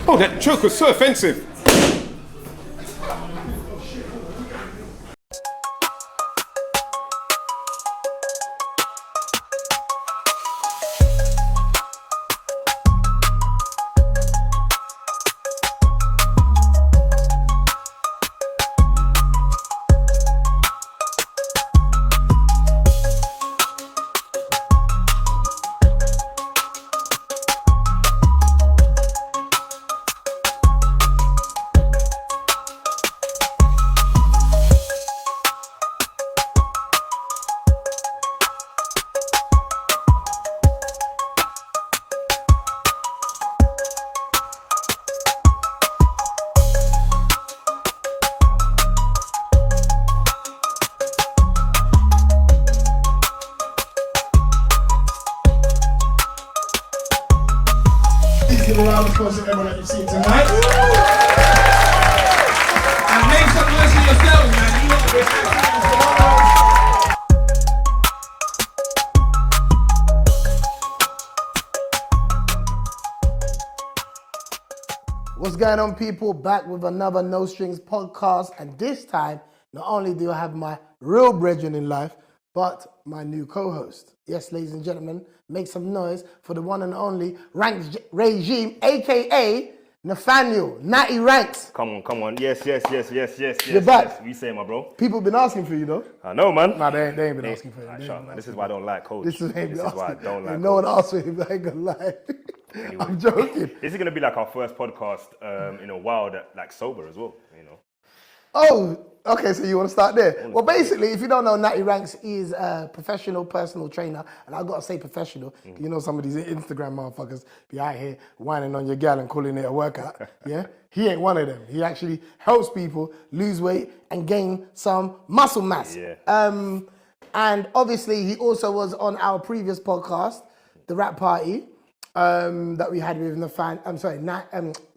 Oh, that joke was so offensive. Give a round of applause to everyone that you've seen tonight. And make some noise for yourselves, man. You lot are phenomenal. What's going on, people? Back with another No Strings podcast, and this time, not only do I have my real brethren in life, but my new co-host. Yes, ladies and gentlemen, make some noise for the one and only Ranx Regime, aka Nathaniel, Natty Ranx. Come on. Yes. You're back. Yes. We say, my bro. People been asking for you, though. I know, man. Nah, they ain't been asking for you. Shut, man. This is why I don't like coach. This is why I don't like no one asked for him, I ain't gonna lie. Anyway, I'm joking. This is gonna be like our first podcast in a while that like sober as well, you know. Oh, okay, so you want to start there? Well, basically, if you don't know, Natty Ranx is a professional personal trainer, and I've got to say professional. You know, some of these Instagram motherfuckers be out here whining on your gal and calling it a workout. Yeah, he ain't one of them. He actually helps people lose weight and gain some muscle mass. Yeah. And obviously, he also was on our previous podcast, the Rap Party, that we had with Nathan. I'm sorry,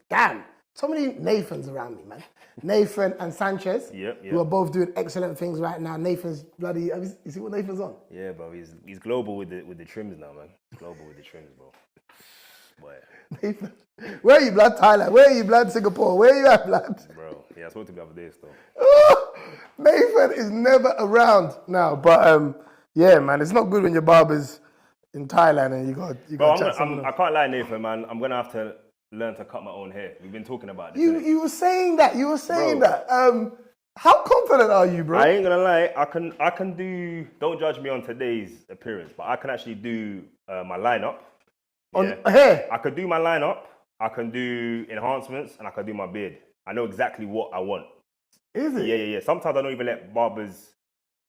damn, so many Nathans around me, man. Nathan and Sanchez, who are both doing excellent things right now. Nathan's bloody, you see what Nathan's on? Yeah, bro, he's global with the trims now, man. Global with the trims, bro. Boy. Nathan, where are you, blood? Thailand. Where are you, blood? Singapore. Where are you at, blood? Bro, yeah, I spoke to him the other day, still. Nathan is never around now, but yeah, man, it's not good when your barber's in Thailand and you got chat someone else. I can't lie, Nathan, man. I'm gonna have to learn to cut my own hair. We've been talking about this. You were saying that. How confident are you, bro? I ain't gonna lie. I can do. Don't judge me on today's appearance, but I can actually do my lineup. On hair? I could do my lineup. I can do enhancements, and I can do my beard. I know exactly what I want. Is it? Yeah. Sometimes I don't even let barbers,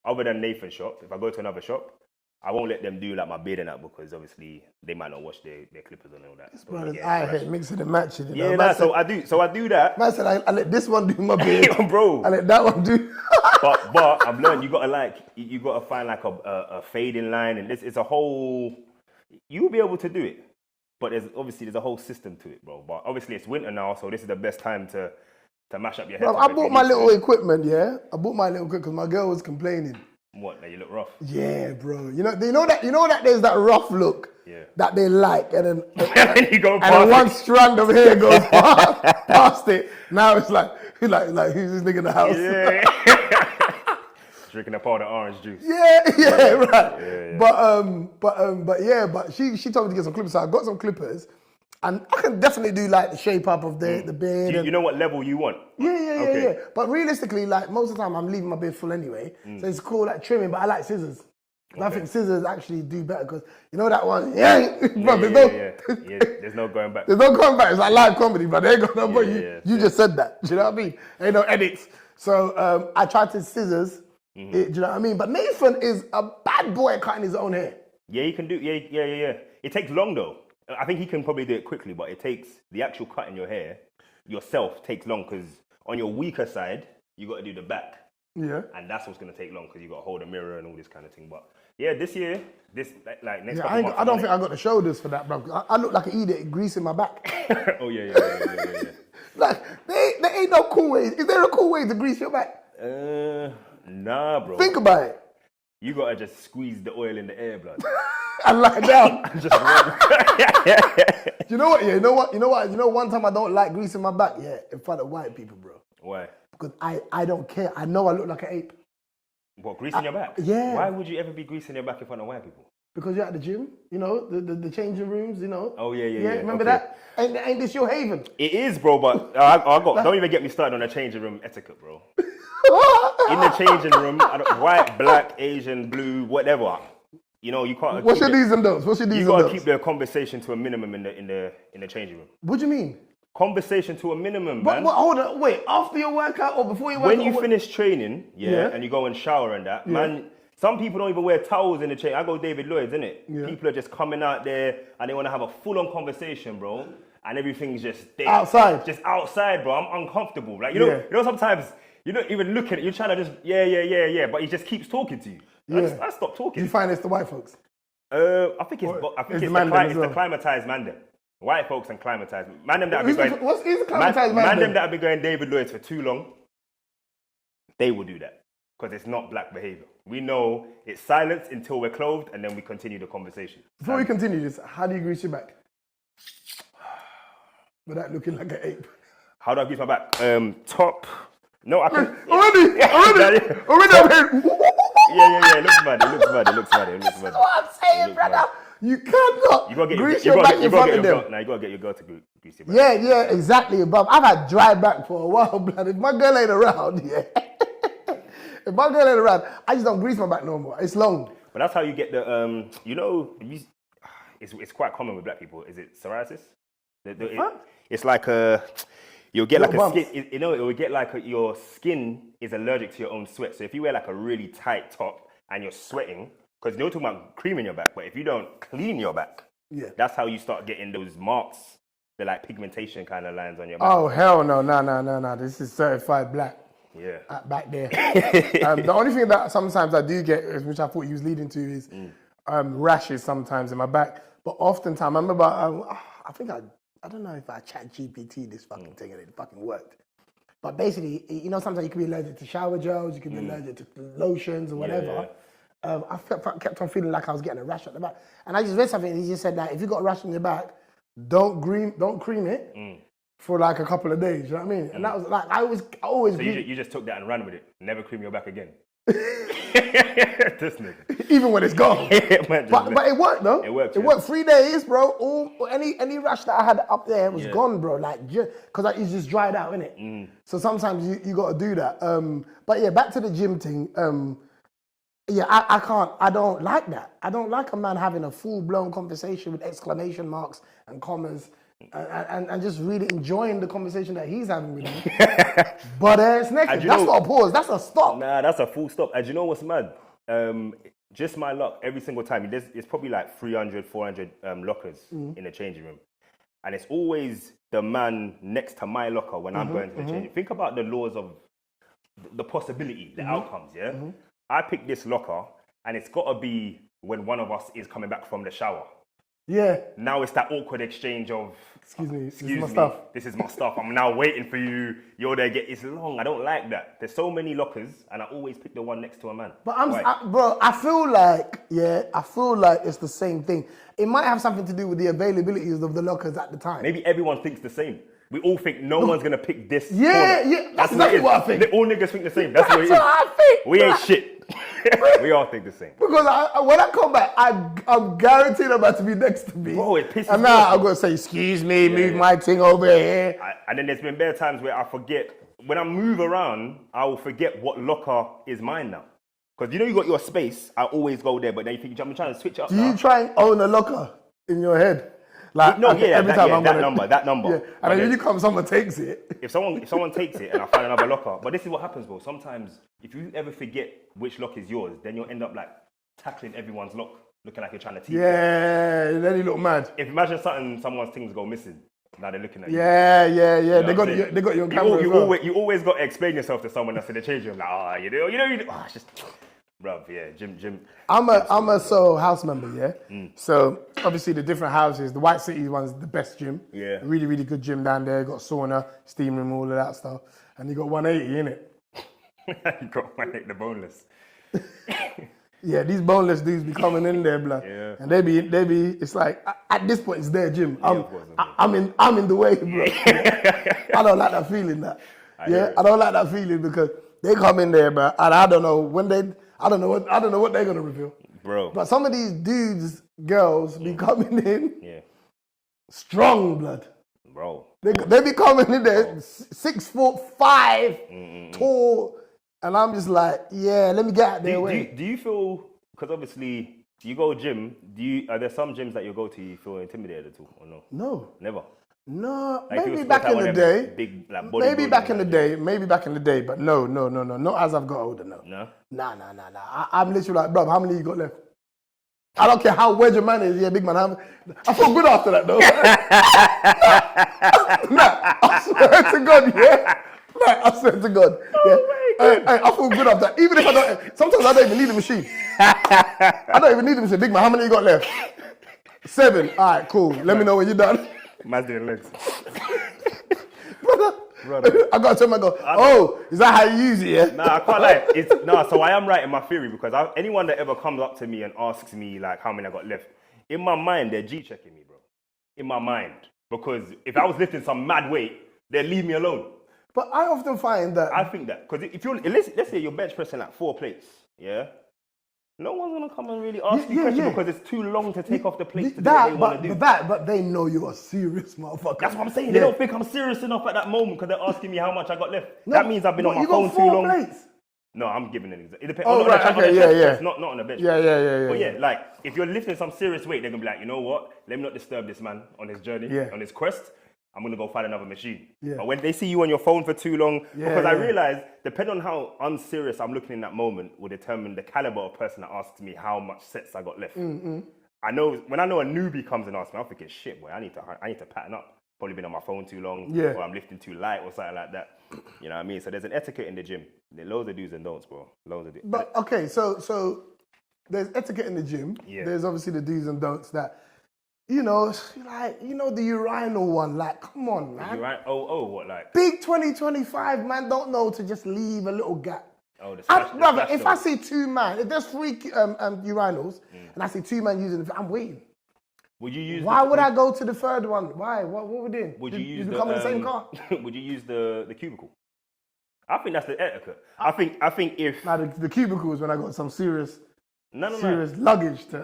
other than Nathan's shop. If I go to another shop, I won't let them do like my beard and that because obviously they might not wash their clippers and all that. This brother's eye hair mixing and matching. You know? So I do that. Man said I let this one do my beard, bro. I let that one do. but I've learned you gotta find like a fading line, and it's a whole. You'll be able to do it, but there's a whole system to it, bro. But obviously it's winter now, so this is the best time to mash up your hair. Bro, I bought my little equipment. Yeah, I bought my little equipment because my girl was complaining. What? That you look rough? Yeah, bro. You know that there's that rough look that they like, and then you go and then one strand of hair goes past it. Now it's like who's this nigga in the house? Yeah. Drinking a pot of orange juice. Yeah, right. Yeah. But she told me to get some clippers, so I got some clippers. And I can definitely do like the shape up of the beard. You know what level you want? Yeah. But realistically, like most of the time, I'm leaving my beard full anyway. So it's cool like trimming, but I like scissors. Okay. I think scissors actually do better because you know that one. There's no going back. There's no going back. It's like live comedy, but they ain't got no. You just said that. Do you know what I mean? Ain't no edits. So I tried to scissors. Do you know what I mean? But Nathan is a bad boy at cutting his own hair. Yeah, he can do. Yeah. It takes long though. I think he can probably do it quickly, but it takes the actual cutting your hair yourself takes long because on your weaker side you got to do the back. Yeah. And that's what's going to take long because you got to hold a mirror and all this kind of thing. But yeah, this year, next I don't think I got the shoulders for that, bro. I look like an idiot greasing my back. Oh yeah. Like there ain't no cool way. Is there a cool way to grease your back? Nah, bro. Think about it. You gotta just squeeze the oil in the air, blood. and lie down. Just run. You know what? Yeah, you know what? You know one time I don't like greasing my back. Yeah, in front of white people, bro. Why? Because I don't care. I know I look like an ape. What, greasing your back? Yeah. Why would you ever be greasing your back in front of white people? Because you're at the gym, you know, the changing rooms, you know. Oh, yeah. Remember Okay. that? Ain't this your haven? It is, bro, but don't even get me started on the changing room etiquette, bro. In the changing room, white, black, Asian, blue, whatever. You know, you can't. What's your do's and don'ts? You gotta keep the conversation to a minimum in the changing room. What do you mean? Conversation to a minimum, man. But hold on, wait. After your workout or before your workout? When you finish training, and you go and shower and that, man. Some people don't even wear towels in the chain. I go David Lloyd's, innit? Yeah. People are just coming out there and they want to have a full-on conversation, bro. And everything's just there. Outside. Just outside, bro. I'm uncomfortable. Like, you know, sometimes you're not even looking at it. You're trying to just, yeah. But he just keeps talking to you. I stop talking. Do you find it's the white folks? I think it's the climatized man them. White folks and climatized. Man them that have been going... What's the climatized man Man them then? that have been going David Lloyd's for too long, they will do that. Because it's not black behavior. We know it's silence until we're clothed and then we continue the conversation. Before we continue this, how do you grease your back? Without looking like an ape. How do I grease my back? Top. No, I can. Already. Yeah. It looks mad. That's what I'm saying, brother. You cannot grease your back in front of them. Now you gotta get your girl to grease your back. Yeah, exactly, bruv. I've had dry back for a while, blood. If my girl ain't around, if my girl ain't around, I just don't grease my back no more. It's long. But that's how you get the, it's quite common with black people. Is it psoriasis? It's like you'll get like a skin, it will get like your skin is allergic to your own sweat. So if you wear like a really tight top and you're sweating, because you're talking about creaming your back, but if you don't clean your back, that's how you start getting those marks, the like pigmentation kind of lines on your back. Oh, hell no. This is certified black. Yeah. Back there. The only thing that sometimes I do get, which I thought you was leading to, is rashes sometimes in my back. But oftentimes, I remember, I don't know if I chat GPT this fucking thing and it fucking worked. But basically, sometimes you can be allergic to shower gels, you can be allergic to lotions or whatever. I kept on feeling like I was getting a rash at the back. And I just read something and he just said that if you got a rash on your back, don't cream it for like a couple of days, you know what I mean? And that was like, I always... So you just took that and ran with it. Never cream your back again. This nigga. Even when it's gone. But it worked though. It worked. It worked 3 days, bro. Any rash that I had up there was gone, bro. Like, because it's just dried out, innit? So sometimes you got to do that. But yeah, back to the gym thing. I don't like that. I don't like a man having a full-blown conversation with exclamation marks and commas and just really enjoying the conversation that he's having with me. But it's next. That's not a pause. That's a stop. Nah, that's a full stop. And you know what's mad? Just my luck, every single time, it's probably like 300, 400 lockers in the changing room. And it's always the man next to my locker when I'm going to the changing room. Think about the laws of the possibility, the outcomes, yeah? I pick this locker, and it's got to be when one of us is coming back from the shower. Yeah. Now it's that awkward exchange of, excuse me, this is my stuff. I'm now waiting for you. You're there. It's long. I don't like that. There's so many lockers, and I always pick the one next to a man. But I feel like it's the same thing. It might have something to do with the availabilities of the lockers at the time. Maybe everyone thinks the same. We all think no one's gonna pick this. Corner. That's exactly what I think. All niggas think the same. That's what I think. We ain't shit. We all think the same. Because when I come back, I'm guaranteed I'm about to be next to me. Bro, it pisses me off. And now I'm gonna say, excuse me, move my thing over here. And then there's been bare times where I forget. When I move around, I will forget what locker is mine now. Because you got your space. I always go there, but then you think I'm trying to switch it up. Do you try and own a locker in your head? Like, that number. Yeah. And then when you come, someone takes it. If someone takes it and I find another locker, but this is what happens, bro. Sometimes if you ever forget which lock is yours, then you'll end up like tackling everyone's lock, looking like you're trying to teach. Yeah, then you look mad. If imagine someone's things go missing, now they're looking at you. Yeah. They got your camera. You always got to explain yourself to someone that's in the change room. Like, it's just. Bruv, yeah, gym. I'm a Soho house member, yeah? So, obviously, the different houses, the White City one's the best gym. Yeah. Really, really good gym down there. Got sauna, steam room, all of that stuff. And you got 180, innit? You got 180, the boneless. Yeah, these boneless dudes be coming in there, blood. Yeah. And they be. It's like at this point, it's their gym. of course, I'm in the way, bro. I don't like that feeling. I don't like that feeling because they come in there, bro, and I don't know what they're gonna reveal, bro. But some of these dudes, girls, be coming in, strong, blood, bro. They be coming in there 6'5", tall. And I'm just like, yeah, let me get out their way. Do you feel, because obviously, you go gym, are there some gyms that you go to you feel intimidated at all, or no? No. Never? No, Like maybe back in the day. Big, like, maybe back in the day, but no. Not as I've got older, no. No? Nah. I'm literally like, bro, how many you got left? I don't care where your man is, yeah, big man. I feel good after that, though. Nah, I swear to God, yeah. Like, I swear to God. Yeah. I feel good after that. Even if I don't, sometimes I don't even need the machine. I don't even need the machine. Big man, how many you got left? 7. All right, cool. Let me know when you're done. Man's doing legs. Brother. I got to tell my God, is that how you use it, yeah? Nah, I can't lie. So I am right in my theory because anyone that ever comes up to me and asks me like how many I got left, in my mind, they're G-checking me, bro. In my mind. Because if I was lifting some mad weight, they'd leave me alone. But I often find that... I think that, because if let's say you're bench pressing like 4 plates, yeah? No one's going to come and really ask you questions because it's too long to take off the plates to do what they want to do. But they know you're a serious motherfucker. That's what I'm saying. They don't think I'm serious enough at that moment because they're asking me how much I got left. That means I've been on my phone too long. Plates? No, I'm giving an example. It depends. Oh, right, okay, Not on the bench. Yeah. But yeah, like, if you're lifting some serious weight, they're going to be like, you know what? Let me not disturb this man on his journey, on his quest. I'm going to go find another machine. Yeah. But when they see you on your phone for too long, because I realize, depending on how unserious I'm looking in that moment, will determine the caliber of person that asks me how much sets I got left. I know, when I know a newbie comes and asks me, I'm thinking, shit, boy, I need to pattern up. Probably been on my phone too long, or I'm lifting too light or something like that. You know what I mean? So there's an etiquette in the gym. There's loads of do's and don'ts, bro. Loads of do's. But, okay, so there's etiquette in the gym. Yeah. There's obviously the do's and don'ts that, you know, like, the urinal one. Like, come on, man. What, like? Big 2025, man, don't know to just leave a little gap. Oh, the splash, brother, if I see 2 man, if there's 3 urinals, and I see 2 men using it, I'm waiting. Would you use? Why would I go to the 3rd one? Why? What we doing? Would you use? You come in the same car? Would you use the cubicle? I think that's the etiquette. I think if the cubicle is when I got some serious serious luggage to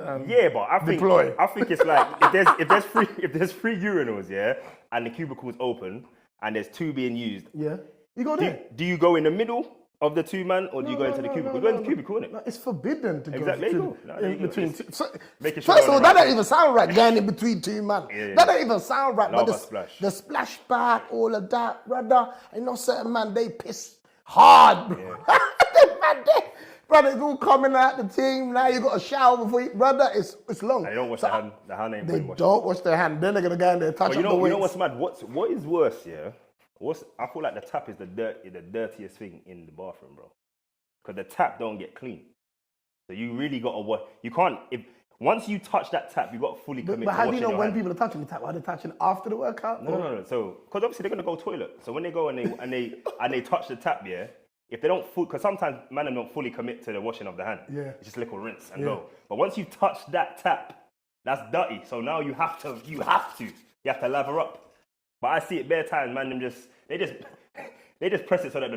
but I think deploy. I think it's like if there's three urinals, and the cubicle is open and there's 2 being used, you go there. Do you go in the middle of the 2 man, or do you go into the cubicle? You go in the cubicle, innit? No, it's forbidden to go in between 2. So, first of all, that don't even sound right, going in between 2 man. That don't even sound right. Love but a splash. The splash back, all of that, brother. I know certain man, they piss hard, bro. Brother, it's all coming out the team. Now you got a shower before you, brother. It's long. And they don't wash their hand. The hand ain't They washed. don't wash their hand. Then they're gonna go in there touch up the weights. You know what's mad? What is worse? I feel like the tap is the dirtiest thing in the bathroom, bro. Because the tap don't get clean. So you really got to wash. You can't. Once you touch that tap, you got to fully commit. But to how do you know when hand. people are touching the tap? Are they touching after the workout? No. So because obviously they're gonna go toilet. So when they go and they touch the tap, if they don't because sometimes man don't fully commit to the washing of the hand. It's just a little rinse and go. But once you touch that tap, that's dirty. So now you have to lather up. But I see it bare times, man. They just press it so that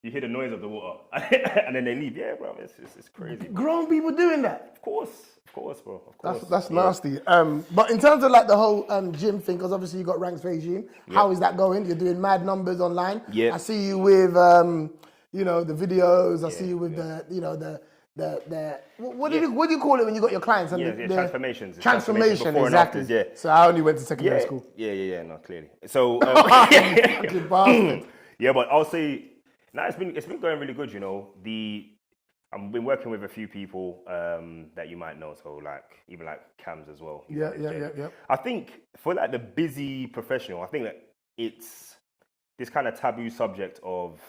you hear the noise of the water, and then they leave. Yeah, bro, it's crazy. Bro. Grown people doing that. Of course, bro. Of course. That's nasty. But in terms of like the whole gym thing, because obviously you got Ranx Regime. How is that going? You're doing mad numbers online. Yeah. I see you with the videos. I see you with what do you call it when you got your clients? And the transformations. Transformation, before exactly. and afters, So I only went to secondary school. Yeah, no, clearly. So but I'll say, it's been going really good. I've been working with a few people that you might know, so like even like Cams as well. Yeah. I think for like the busy professional, I think that it's this kind of taboo subject of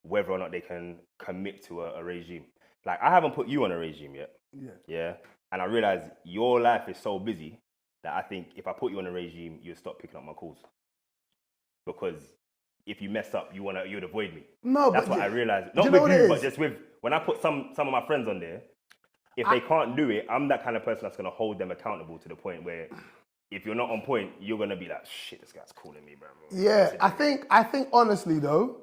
whether or not they can commit to a regime. Like I haven't put you on a regime yet. Yeah. And I realize your life is so busy that I think if I put you on a regime, you'd stop picking up my calls. Because if you mess up, you'd avoid me. No, that's but what I realized. Not with you, but just with when I put some of my friends on there, if they can't do it, I'm that kind of person that's going to hold them accountable to the point where if you're not on point, you're going to be like, shit, this guy's calling me, bro. Yeah, I think honestly though,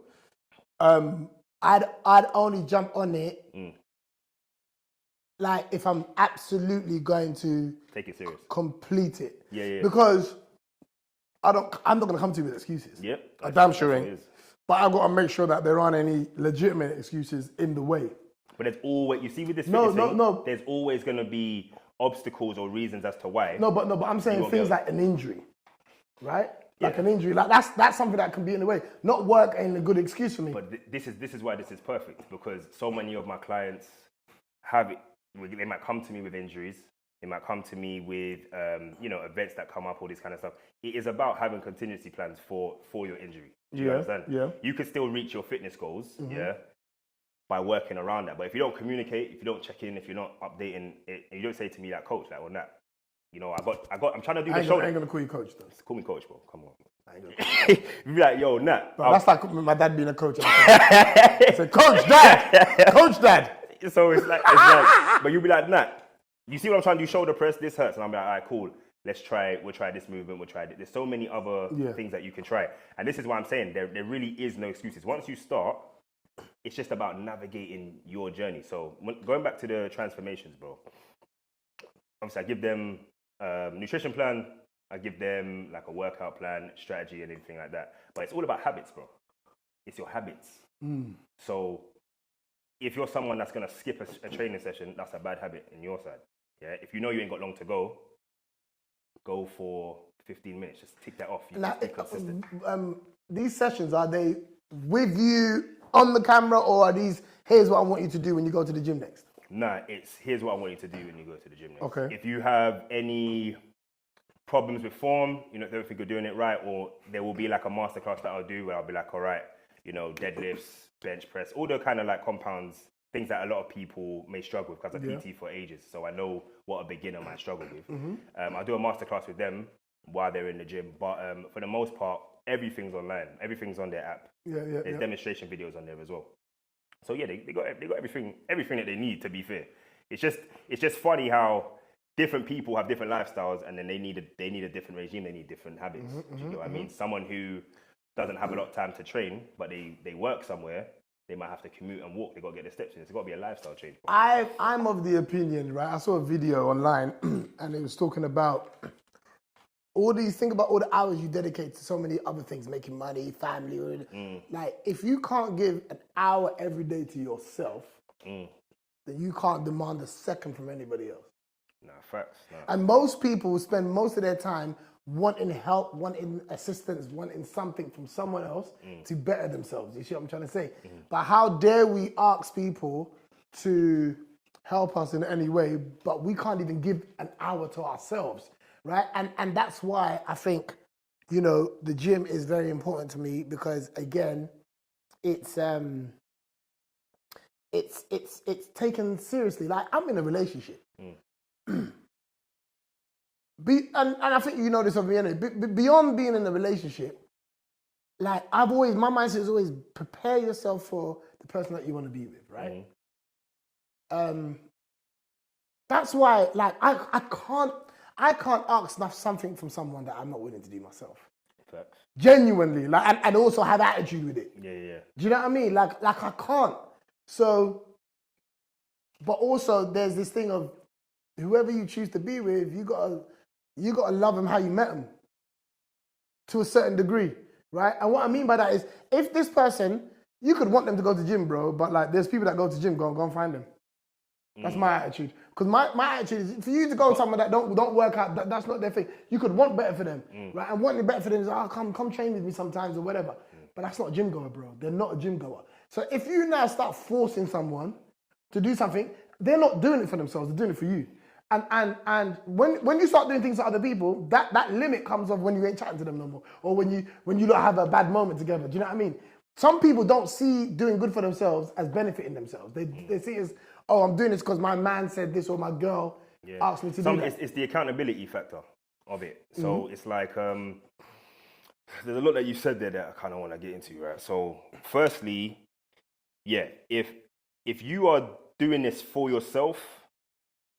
I'd only jump on it like if I'm absolutely going to take it serious, complete it. Yeah. Because I'm not gonna come to you with excuses. Yep. I damn sure ain't. But I've got to make sure that there aren't any legitimate excuses in the way. But there's always, you see with this No. there's always going to be obstacles or reasons as to why. No, but I'm saying things like an injury, right? Like an injury, like that's something that can be in the way. Not work ain't a good excuse for me. But this is why this is perfect, because so many of my clients have it. They might come to me with injuries. They might come to me with events that come up, all this kind of stuff. It is about having contingency plans for your injury. Do you understand? Yeah. You can still reach your fitness goals, by working around that. But if you don't communicate, if you don't check in, if you're not updating it, and you don't say to me like, coach, like on that, I'm trying to do the show. I ain't gonna call you coach though. Call me coach, bro. Come on. I ain't gonna call you. You be like, yo, Nat. Bro, that's like my dad being a coach. I said, Coach Dad, Coach Dad. So it's like, but you'll be like, Nat, you see what I'm trying to do? Shoulder press, this hurts. And I'm like, all right, cool. We'll try this movement, we'll try it. There's so many other things that you can try. And this is why I'm saying there really is no excuses. Once you start, it's just about navigating your journey. So going back to the transformations, bro, obviously I give them nutrition plan, I give them like a workout plan, strategy and everything like that. But it's all about habits, bro. It's your habits. So if you're someone that's going to skip a training session, that's a bad habit on your side. Yeah. If you know you ain't got long to go for 15 minutes. Just tick that off. Now, be consistent. These sessions, are they with you on the camera, or are these, here's what I want you to do when you go to the gym next? Nah, it's here's what I want you to do when you go to the gym next. Okay. If you have any problems with form, you don't think you're doing it right, or there will be like a masterclass that I'll do where I'll be like, all right, deadlifts, bench press, all the kind of like compounds, things that a lot of people may struggle with, because I'm PT for ages, so I know what a beginner might struggle with. I'll do a masterclass with them while they're in the gym, but for the most part, everything's online, everything's on their app. There's demonstration videos on there as well. So yeah, they got everything that they need. To be fair, it's just funny how different people have different lifestyles, and then they need a different regime, they need different habits. Do you know what I mean? Someone who doesn't have a lot of time to train, but they work somewhere, they might have to commute and walk. They got to get the steps in. It's got to be a lifestyle change. I'm of the opinion, right? I saw a video online, and it was talking about think about all the hours you dedicate to so many other things, making money, family. Like, if you can't give an hour every day to yourself, then you can't demand a second from anybody else. Nah, facts. Nah. And most people spend most of their time wanting help, wanting assistance, wanting something from someone else to better themselves. You see what I'm trying to say? But how dare we ask people to help us in any way, but we can't even give an hour to ourselves, right? And that's why I think, the gym is very important to me, because again, it's taken seriously. Like, I'm in a relationship. And I think you know this of me anyway. Beyond being in a relationship, like, my mindset is always prepare yourself for the person that you want to be with, right? That's why, like, I can't ask something from someone that I'm not willing to do myself. Facts. Genuinely, like, and also have attitude with it. Yeah. Do you know what I mean? Like I can't. So, but also there's this thing of whoever you choose to be with, you gotta love them how you met them, to a certain degree, right? And what I mean by that is, if this person, you could want them to go to gym, bro, but like, there's people that go to gym, go and find them. That's my attitude. Because my attitude is, for you to go somewhere that don't work out, that's not their thing. You could want better for them, right? And wanting better for them is, come train with me sometimes or whatever. But that's not a gym goer, bro. They're not a gym goer. So if you now start forcing someone to do something, they're not doing it for themselves, they're doing it for you. And when you start doing things for other people, that limit comes off when you ain't chatting to them no more, or when you don't have a bad moment together. Do you know what I mean? Some people don't see doing good for themselves as benefiting themselves. They see it as, oh, I'm doing this because my man said this, or my girl asked me to do that. It's the accountability factor of it. So it's like, there's a lot that you said there that I kind of want to get into, right? So firstly, if you are doing this for yourself,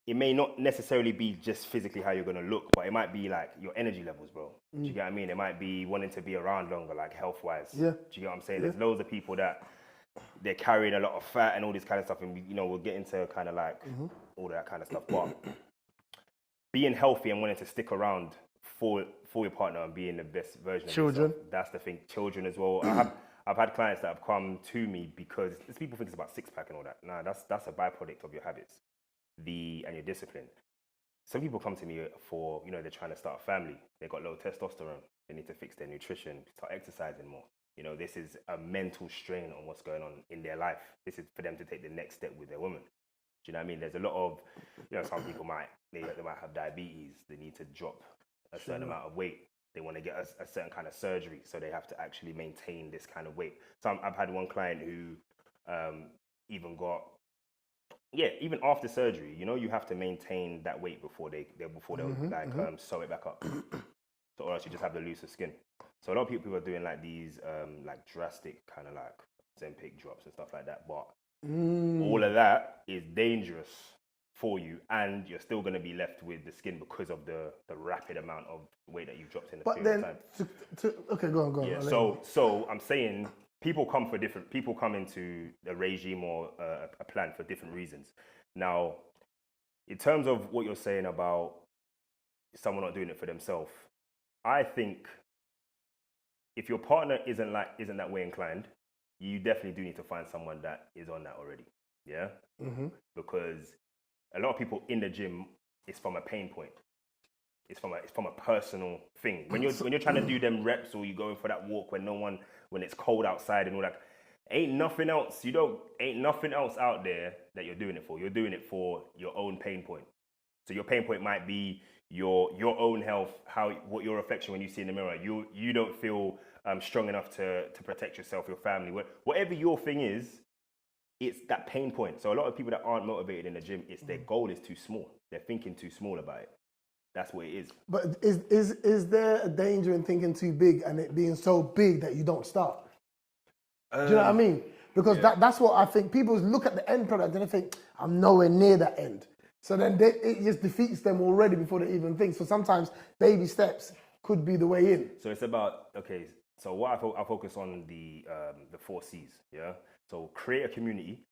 it may not necessarily be just physically how you're going to look, but it might be like your energy levels, bro. Do you get what I mean? It might be wanting to be around longer, like health-wise. Yeah. Do you get what I'm saying? There's loads of people that they're carrying a lot of fat and all this kind of stuff, and we'll get into kind of like all that kind of stuff. But being healthy and wanting to stick around for your partner and being the best version of yourself, that's the thing. Children as well. I've had clients that have come to me because people think it's about six-pack and all that. Nah, that's a byproduct of your habits. And your discipline. Some people come to me for, they're trying to start a family. They've got low testosterone. They need to fix their nutrition, start exercising more. This is a mental strain on what's going on in their life. This is for them to take the next step with their woman. Do you know what I mean? There's a lot of, some people might have diabetes. They need to drop a certain amount of weight. They want to get a certain kind of surgery, so they have to actually maintain this kind of weight. So I've had one client who even after surgery, you have to maintain that weight before they'll sew it back up. So, or else you just have the looser skin. So a lot of people are doing like these like drastic kind of like Ozempic drops and stuff like that. But all of that is dangerous for you, and you're still going to be left with the skin because of the rapid amount of weight that you've dropped in a period of time. Okay, go on. Yeah. So I'm saying people come into a regime or a plan for different reasons. Now, in terms of what you're saying about someone not doing it for themselves, I think if your partner isn't that way inclined, you definitely do need to find someone that is on that already. Yeah. Because a lot of people in the gym, it's from a pain point. It's from a personal thing. When you're trying to do them reps, or you're going for that walk when it's cold outside and all that, ain't nothing else out there that you're doing it for. You're doing it for your own pain point. So your pain point might be your own health, what your reflection when you see in the mirror. You don't feel strong enough to protect yourself, your family, whatever your thing is. It's that pain point. So a lot of people that aren't motivated in the gym, their goal is too small. They're thinking too small about it. That's what it is. But is there a danger in thinking too big and it being so big that you don't start? Do you know what I mean? Because that's what I think. People look at the end product and they think, I'm nowhere near that end. So then it just defeats them already before they even think. So sometimes baby steps could be the way in. So it's about, so what I focus on the 4 C's, yeah? So create a community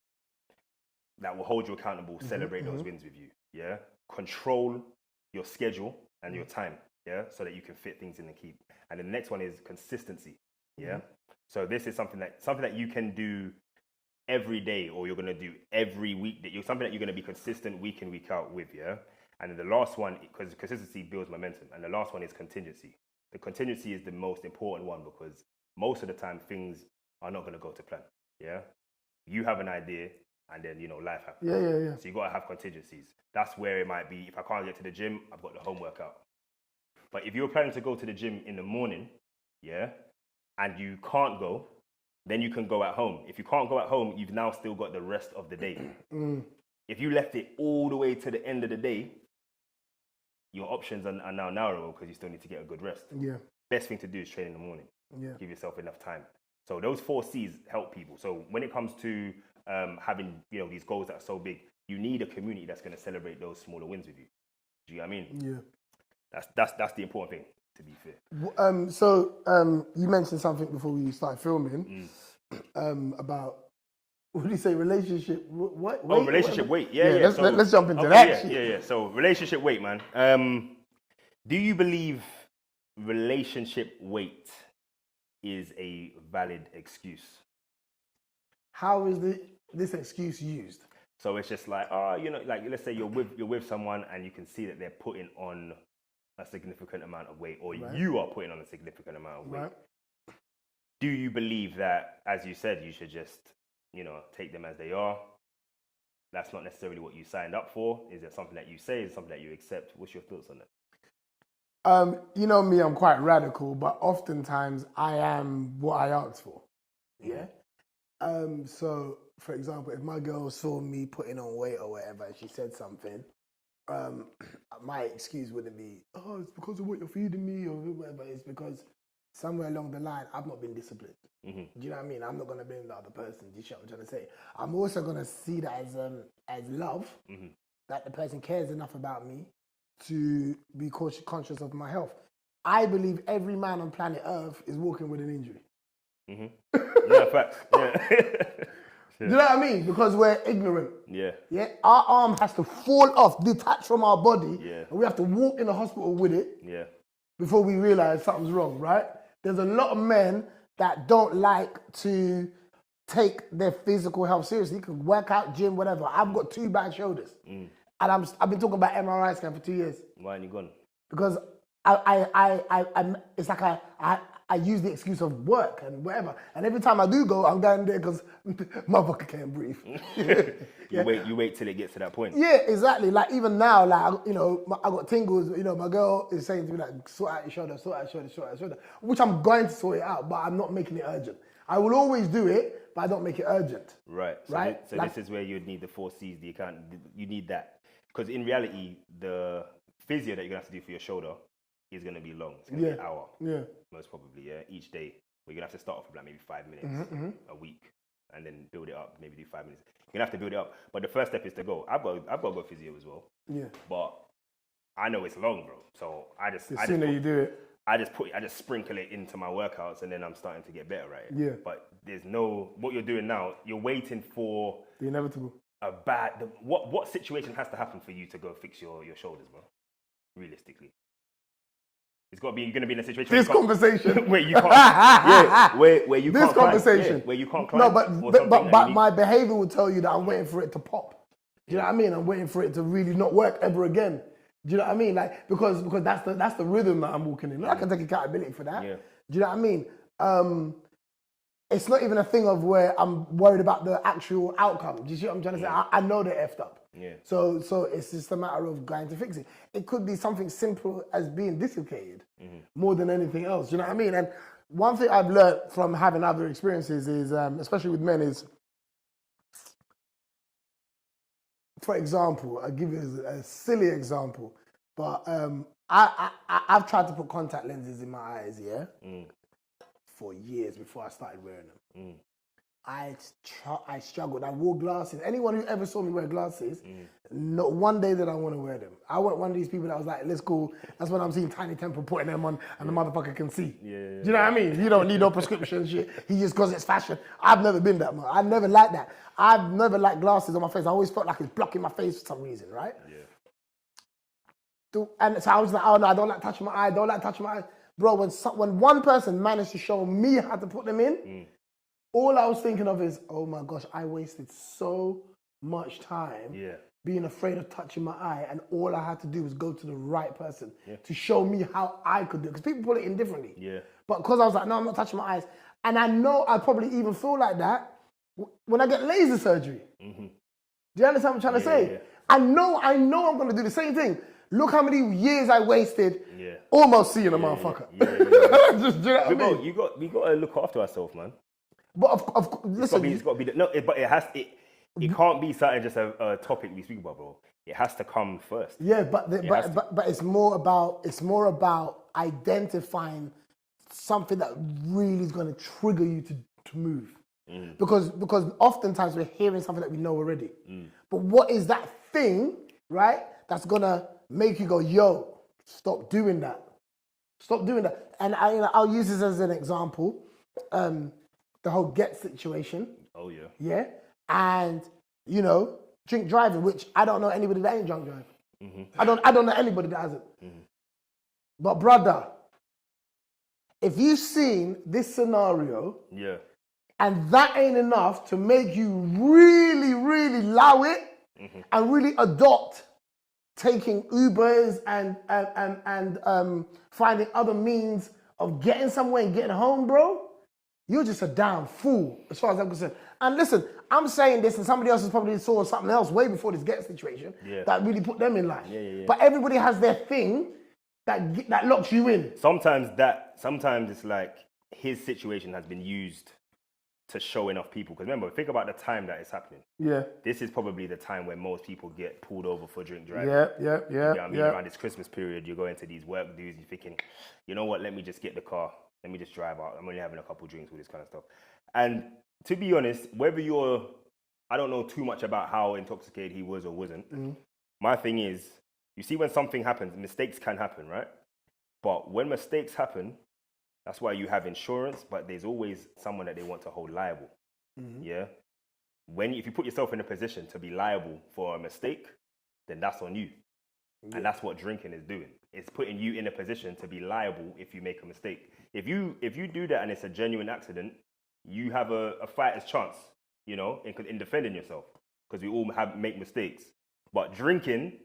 that will hold you accountable, celebrate those wins with you, yeah? Control your schedule and your time, yeah? So that you can fit things in and keep. And the next one is consistency, yeah? So this is something that you can do every day, or you're going to do every week. Something that you're going to be consistent week in, week out with, yeah? And then the last one, because consistency builds momentum. And the last one is contingency. The contingency is the most important one because most of the time things are not going to go to plan. Yeah, you have an idea, and then life happens. Yeah. So you got to have contingencies. That's where it might be. If I can't get to the gym, I've got the home workout. But if you're planning to go to the gym in the morning, yeah, and you can't go, then you can go at home. If you can't go at home, you've now still got the rest of the day. If you left it all the way to the end of the day, your options are now narrower because you still need to get a good rest. Yeah. Best thing to do is train in the morning. Yeah. Give yourself enough time. So those 4 C's help people. So when it comes to having these goals that are so big, you need a community that's going to celebrate those smaller wins with you. Do you know what I mean? Yeah. That's the important thing, to be fair. So you mentioned something before we started filming about, what did you say, relationship weight? Relationship weight. Yeah. Let's jump into that. Yeah. So relationship weight, man. Do you believe relationship weight is a valid excuse? How is this excuse used? So it's just like, like let's say you're with someone and you can see that they're putting on a significant amount of weight, or you are putting on a significant amount of weight. Right. Do you believe that, as you said, you should just, take them as they are? That's not necessarily what you signed up for. Is it something that you say? Is it something that you accept? What's your thoughts on that? You know me, I'm quite radical, but oftentimes I am what I asked for. Yeah. So, for example, if my girl saw me putting on weight or whatever, and she said something, my excuse wouldn't be, oh, it's because of what you're feeding me or whatever. It's because somewhere along the line, I've not been disciplined. Do you know what I mean? I'm not going to blame the other person. Do you know what I'm trying to say? I'm also going to see that as love. that the person cares enough about me to be conscious of my health. I believe every man on planet Earth is walking with an injury. Yeah, facts. Yeah. Do you know what I mean? Because we're ignorant. Yeah. Yeah. Our arm has to fall off, detach from our body, Yeah. and we have to walk in the hospital with it Yeah. before we realize something's wrong, right? There's a lot of men that don't like to take their physical health seriously. You can work out, gym, whatever. I've got 2 bad shoulders. And I've been talking about MRI scan for 2 years. Why aren't you gone? Because it's like I use the excuse of work and whatever. And every time I do go, I'm going there because motherfucker can't breathe. You wait till it gets to that point. Yeah, exactly. Like even now, like, you know, I got tingles, you know, my girl is saying to me like, sort out your shoulder, sort out your shoulder, sort out your shoulder, which I'm going to sort it out, but I'm not making it urgent. I will always do it, but I don't make it urgent. Right. Right? So this is where you'd need the 4 C's, the account. You need that. Because in reality, the physio that you're going to have to do for your shoulder is going to be long. It's going to be an hour. Yeah. Most probably, yeah. Each day. We're going to have to start off with like maybe 5 minutes a week and then build it up, maybe do 5 minutes. You're going to have to build it up. But the first step is to go. I've got to go physio as well. Yeah. But I know it's long, bro. So The sooner you do it. I just sprinkle it into my workouts and then I'm starting to get better at it. Yeah. But what you're doing now, you're waiting for The inevitable. what situation has to happen for you to go fix your shoulders, bro? Realistically. It's got to be, you're going to be in a situation This conversation. where you can't, where you This can't climb. conversation. Yeah, where you can't climb. No, or something but that you need. my behavior will tell you that I'm waiting for it to pop. Do you know what I mean? I'm waiting for it to really not work ever again. Do you know what I mean? Like because that's the rhythm that I'm walking in. I can take accountability for that. Yeah. Do you know what I mean? It's not even a thing of where I'm worried about the actual outcome. Do you see what I'm trying to say? I know they're effed up. Yeah. So it's just a matter of going to fix it. It could be something simple as being dislocated more than anything else. Do you know what I mean? And one thing I've learned from having other experiences is, especially with men, is, for example, I'll give you a silly example, but I've tried to put contact lenses in my eyes, yeah, for years before I started wearing them. I struggled. I wore glasses. Anyone who ever saw me wear glasses, not one day that I want to wear them. I wasn't one of these people that was like, let's go. That's when I'm seeing Tiny Temple putting them on and the motherfucker can see. Do you know what I mean? You don't need no prescription shit. He just because it's fashion. I've never been that man. I never liked that. I've never liked glasses on my face. I always felt like it's blocking my face for some reason, right? Yeah. And so I was like, oh no, I don't like touching my eye. Don't like touching my eye. Bro, when one person managed to show me how to put them in, all I was thinking of is, oh my gosh, I wasted so much time being afraid of touching my eye, and all I had to do was go to the right person to show me how I could do it. Because people put it in differently. Yeah. But because I was like, no, I'm not touching my eyes. And I know I probably even feel like that when I get laser surgery. Do you understand what I'm trying to say? Yeah. I know I'm going to do the same thing. Look how many years I wasted almost seeing a motherfucker. Just, do you know what I mean? We got to look after ourselves, man. But listen, it's got to be no. But it can't be something just a topic we speak about, bro. It has to come first. Yeah, but it's more about identifying something that really is going to trigger you to move. Because oftentimes we're hearing something that we know already. But what is that thing, right? That's gonna make you go, yo, stop doing that. Stop doing that. And I'll use this as an example. The whole get situation. Oh yeah. Yeah. And drink driving, which I don't know anybody that ain't drunk driving. I don't know anybody that hasn't. But brother, if you've seen this scenario, and that ain't enough to make you really, really allow it and really adopt taking Ubers and finding other means of getting somewhere and getting home, bro, you're just a damn fool, as far as I'm concerned. And listen, I'm saying this, and somebody else has probably saw something else way before this get situation that really put them in line. But everybody has their thing that locks you in. Sometimes it's like his situation has been used to show enough people. Because remember, think about the time that it's happening. Yeah. This is probably the time when most people get pulled over for drink driving. Yeah. You know what I mean? Around this Christmas period, you're going to these work dues, you're thinking, you know what, let me just get the car. Let me just drive out. I'm only having a couple drinks, all this kind of stuff. And to be honest, I don't know too much about how intoxicated he was or wasn't, my thing is, you see when something happens, mistakes can happen, right? But when mistakes happen, that's why you have insurance, but there's always someone that they want to hold liable. Yeah? If you put yourself in a position to be liable for a mistake, then that's on you. And that's what drinking is doing. It's putting you in a position to be liable if you make a mistake. If you do that and it's a genuine accident, you have a fighter's chance, you know, in defending yourself, because we all make mistakes. But drinking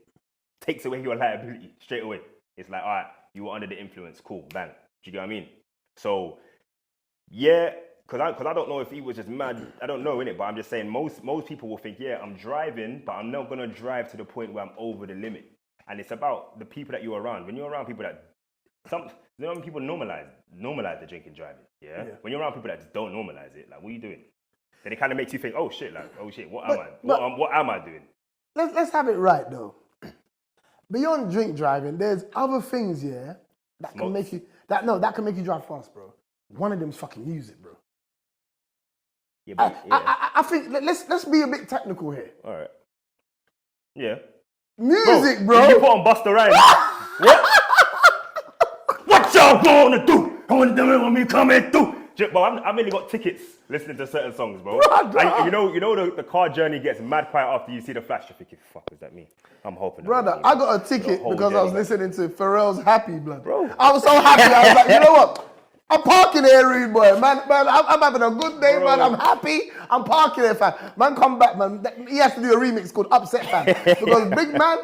takes away your liability straight away. It's like, all right, you were under the influence, cool, bang. Do you get what I mean? So, yeah, because I don't know if he was just mad. I don't know, innit? But I'm just saying most people will think, yeah, I'm driving, but I'm not going to drive to the point where I'm over the limit. And it's about the people that you're around. When you're around people that... when people normalize the drinking driving, yeah? When you're around people that just don't normalize it, like, what are you doing? Then it kind of makes you think, oh shit, what am I doing? Let's have it right, though. Beyond drink driving, there's other things, yeah, that can make you... that can make you drive fast, bro. One of them's fucking music, bro. Yeah, but, I think let's be a bit technical here. All right. Yeah. Music, bro. You put on Busta Rhymes. What? What y'all gonna do? When me coming through? But I've really got tickets listening to certain songs, bro. And you know the car journey gets mad quiet after you see the flash. You're thinking, fuck, is that me? I'm hoping. Brother, I got a ticket because I was listening to Pharrell's Happy, blood. Bro. I was so happy. I was like, you know what? I'm parking here, rude boy. Man, I'm having a good day, man. I'm happy. I'm parking here, fam. Man, come back, man. He has to do a remix called Upset, fam. Because big man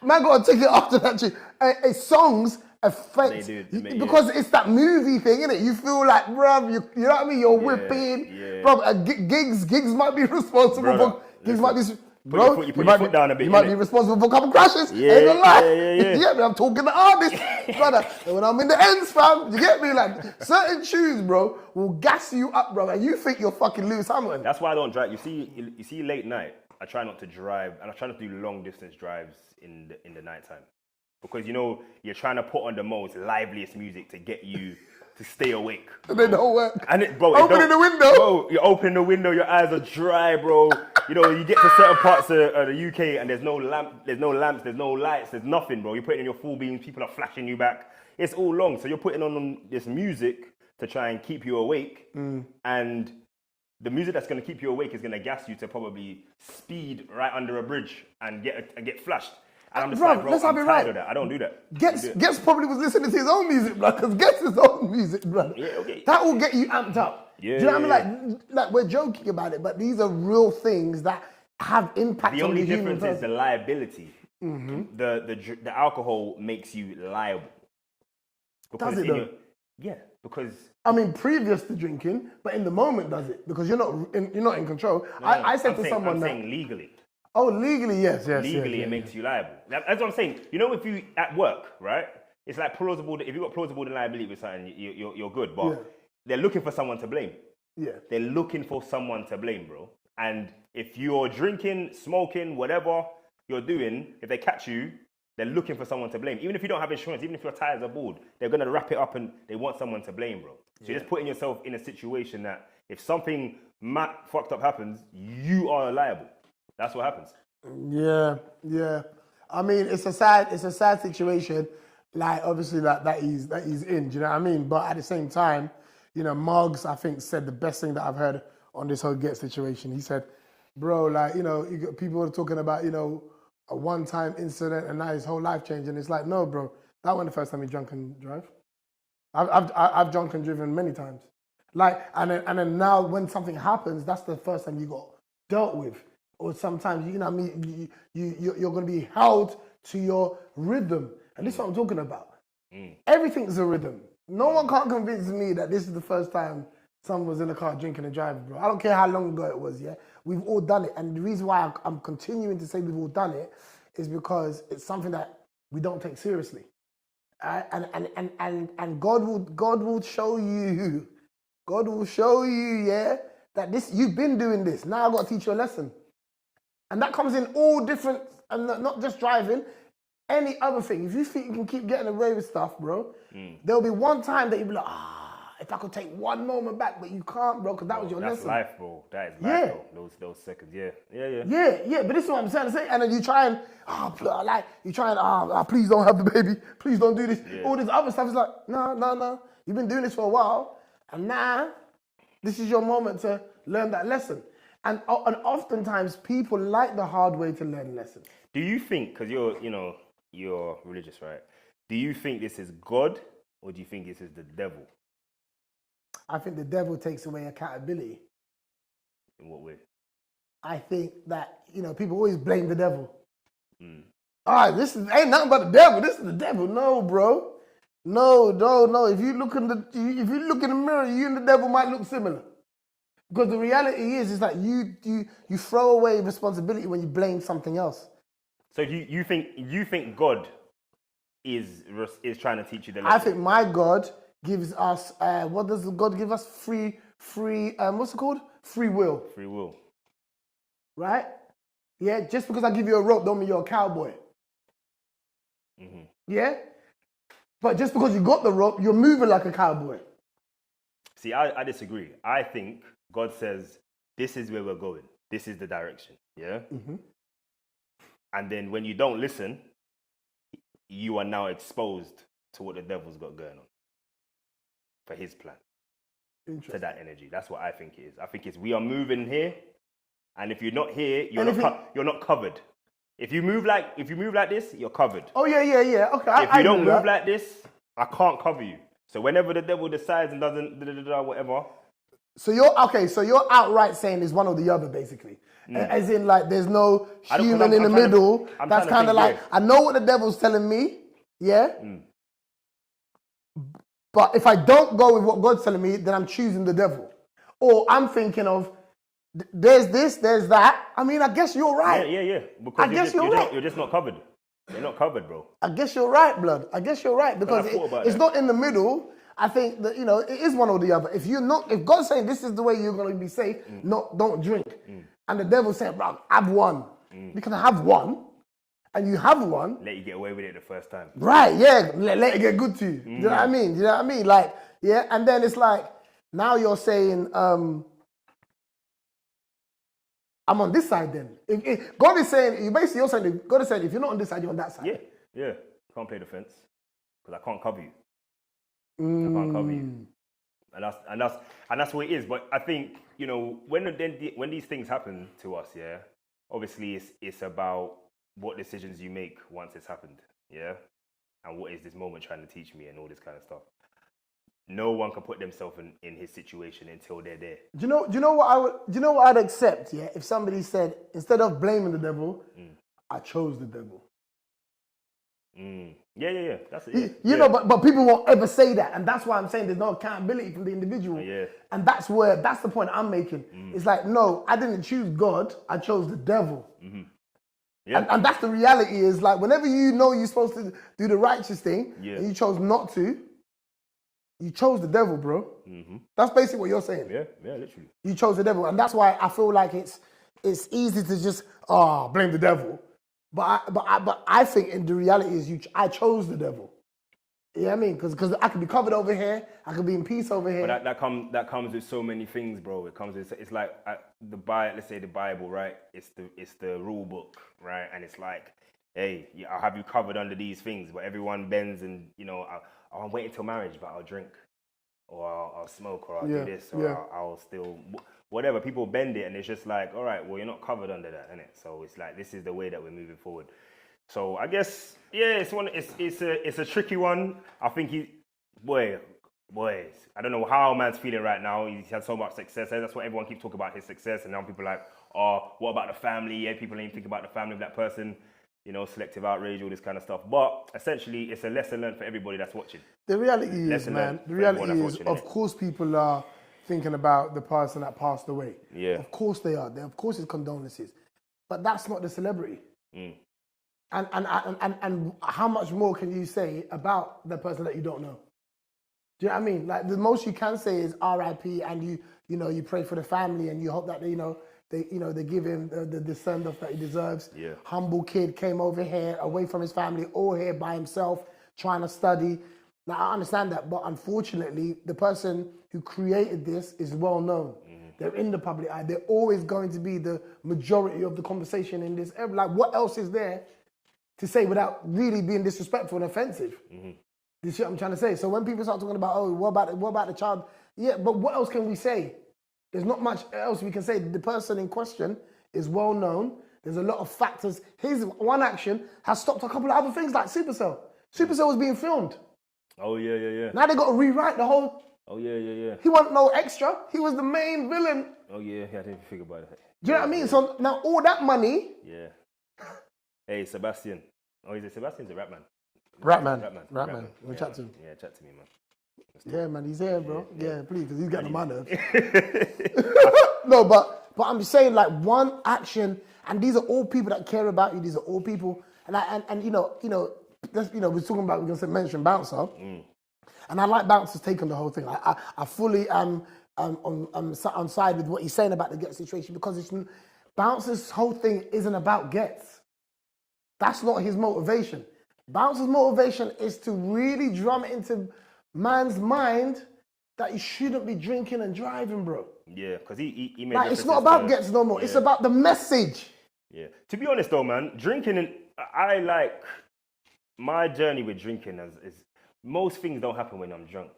got a ticket after that shit. Songs affect, because it's that movie thing, innit? You feel like, bruv, you know what I mean? You're whipping. Yeah. Bruv, gigs might be responsible for... Gigs might be... Bro, you put your foot down a bit. You might be responsible for a couple crashes. Yeah, ain't gonna lie. Yeah. You get me? I'm talking to artists, brother. And when I'm in the ends, fam, you get me? Like, certain tunes, bro, will gas you up, bro, and you think you're fucking Lewis Hamilton. That's why I don't drive. You see, late night, I try not to drive, and I try not to do long distance drives in the nighttime, because you know you're trying to put on the most liveliest music to get you to stay awake. And they don't work. And opening the window. Bro, you open the window, your eyes are dry, bro. You know, you get to certain parts of the UK and there's no lamps, there's no lights, there's nothing, bro. You're putting in your full beams, people are flashing you back. It's all long. So you're putting on this music to try and keep you awake. And the music that's going to keep you awake is going to gas you to probably speed right under a bridge and get flashed. And I'm just like, bro, I'm tired of that. I don't do that. Gets probably was listening to his own music, bro, because Gets his own music, bro. Yeah, okay. That will get you amped up. Yeah, do you know what I mean? Like we're joking about it, but these are real things that have impact on the human. The only difference is the liability. The alcohol makes you liable. Does it though? Yeah, because... I mean, previous to drinking, but in the moment, does it? Because you're not in control. I said to someone I'm saying legally. Oh, legally, yes. Legally, it makes you liable. That's what I'm saying. You know, if you at work, right? It's like plausible. If you've got plausible deniability with something, you're good. But they're looking for someone to blame. Yeah. They're looking for someone to blame, bro. And if you're drinking, smoking, whatever you're doing, if they catch you, they're looking for someone to blame. Even if you don't have insurance, even if your tires are bald, they're gonna wrap it up and they want someone to blame, bro. So you're just putting yourself in a situation that if something fucked up happens, you are liable. That's what happens. Yeah. I mean, it's a sad situation. Like obviously that he's in. Do you know what I mean? But at the same time, you know, Moggs I think said the best thing that I've heard on this whole Get situation. He said, "Bro, like you know, people are talking about a one-time incident and now his whole life changing. It's like, no, bro, that wasn't the first time he drunk and drove. I've drunk and driven many times. Like and then now when something happens, that's the first time you got dealt with. Or sometimes, you know what I mean, you're going to be held to your rhythm. And this is what I'm talking about. Everything's a rhythm. No one can't convince me that this is the first time someone was in the car drinking and driving, bro. I don't care how long ago it was, yeah? We've all done it. And the reason why I'm continuing to say we've all done it is because it's something that we don't take seriously. And God will show you. God will show you, yeah, that you've been doing this. Now I've got to teach you a lesson. And that comes in all different, and not just driving, any other thing. If you think you can keep getting away with stuff, bro, there'll be one time that you'll be like, if I could take one moment back, but you can't, bro, because that was your That's lesson. life, bro. That is life, bro. Those seconds, yeah. Yeah, but this is what I'm trying to say. And then you try and, please don't have the baby. Please don't do this. Yeah. All this other stuff is like, no. You've been doing this for a while. And now, this is your moment to learn that lesson. And oftentimes, people like the hard way to learn lessons. Do you think, because you're religious, right? Do you think this is God or do you think this is the devil? I think the devil takes away accountability. In what way? I think that, people always blame the devil. This ain't nothing but the devil. This is the devil. No, bro. No. If you look in the mirror, you and the devil might look similar. Because the reality is that you throw away responsibility when you blame something else. So you think God is trying to teach you the lesson? I think my God gives us, what does God give us? Free, what's it called? Free will. Free will. Right? Yeah, just because I give you a rope don't mean you're a cowboy. Mm-hmm. Yeah? But just because you got the rope, you're moving like a cowboy. See, I disagree. I think God says, this is where we're going. This is the direction. Yeah? Mm-hmm. And then when you don't listen, you are to what the devil's got going on for his plan. To that energy. That's what I think it is. I think it's we are moving here, and if you're not here, you're not covered. If you move like this, you're covered. Oh yeah. Okay. If you don't move like this, I can't cover you. So whenever the devil decides and doesn't whatever. So you're outright saying there's one or the other, basically. As in, like, there's no human in the middle. That's kind of like, I know what the devil's telling me, yeah? But if I don't go with what God's telling me, then I'm choosing the devil. Or I'm thinking of, there's this, there's that. I mean, I guess you're right. Yeah. Because you're right. You're just not covered. You're not covered, bro. I guess you're right, blood. I guess you're right. Because it's not in the middle. I think that, it is one or the other. If God's saying this is the way you're going to be safe, don't drink. And the devil's saying, bro, have one. You can have one, and you have one. Let you get away with it the first time. Right, yeah. Let it get good to you. Do you know what I mean? Like, yeah, and then it's like, now you're saying, I'm on this side then. If God is saying, you're saying, God is saying, if you're not on this side, you're on that side. Yeah. Can't play defense because I can't cover you. I can't cover you, and that's what it is. But I think when these things happen to us, yeah, obviously it's about what decisions you make once it's happened, yeah, and what is this moment trying to teach me and all this kind of stuff. No one can put themselves in his situation until they're there. Do you know what I'd accept, yeah, if somebody said, instead of blaming the devil, I chose the devil. Yeah. That's it. But people won't ever say that, and that's why I'm saying there's no accountability from the individual. Yeah. And that's the point I'm making. It's like, no, I didn't choose God, I chose the devil. Yeah. And that's the reality. Is like, whenever you're supposed to do the righteous thing, and you chose not to, you chose the devil, bro. That's basically what you're saying. Yeah, literally. You chose the devil, and that's why I feel like it's easy to just blame the devil. But I think in the reality is I chose the devil. You know what I mean? Because I could be covered over here, I could be in peace over here. But that comes with so many things, bro. It's like let's say the Bible, right? It's the rule book, right? And it's like, hey, I'll have you covered under these things, but everyone bends and I'll wait until marriage, but I'll drink, or I'll smoke, or I'll do this, or I'll still. Whatever, people bend it, and it's just like, all right, well, you're not covered under that, innit? So it's like, this is the way that we're moving forward. So I guess, yeah, it's a tricky one. I think boys, I don't know how man's feeling right now. He's had so much success. That's what everyone keeps talking about, his success. And now people are like, oh, what about the family? Yeah, people ain't think about the family of that person. Selective outrage, all this kind of stuff. But essentially, it's a lesson learned for everybody that's watching. The reality is, man, of course, people are thinking about the person that passed away. Yeah. Of course they are. Of course it's condolences. But that's not the celebrity. And how much more can you say about the person that you don't know? Do you know what I mean? Like, the most you can say is R.I.P. and you pray for the family and you hope that they give him the send off that he deserves. Yeah. Humble kid came over here away from his family, all here by himself, trying to study. Now, I understand that, but unfortunately, the person who created this is well known. They're in the public eye. They're always going to be the majority of the conversation in this area. Like, what else is there to say without really being disrespectful and offensive? You see what I'm trying to say? So when people start talking about, oh, what about the child? Yeah, but what else can we say? There's not much else we can say. The person in question is well known. There's a lot of factors. His one action has stopped a couple of other things like Supercell. Supercell was being filmed. Oh, yeah. Now they got to rewrite the whole... Oh, yeah. He wasn't no extra. He was the main villain. Oh, yeah, I didn't think about it. Do you know what I mean? So now all that money... Yeah. Hey, Sebastian. Oh, is it Sebastian's a rap man? Ratman. We'll chat to him. Yeah, chat to me, man. Yeah, man, he's here, bro. Yeah, please, because he's getting on my nerves. No, but I'm just saying, like, one action, and these are all people that care about you. These are all people, and you know, we're talking about, we're gonna mention Bouncer, and I like Bouncer's take on the whole thing. I fully am on side with what he's saying about the Get situation, because Bouncer's whole thing isn't about Gets. That's not his motivation. Bouncer's motivation is to really drum it into man's mind that you shouldn't be drinking and driving, bro. Yeah, because he made like, it's not about Gets no more. Yeah. It's about the message. Yeah. To be honest though, man, drinking, I like, my journey with drinking is most things don't happen when I'm drunk.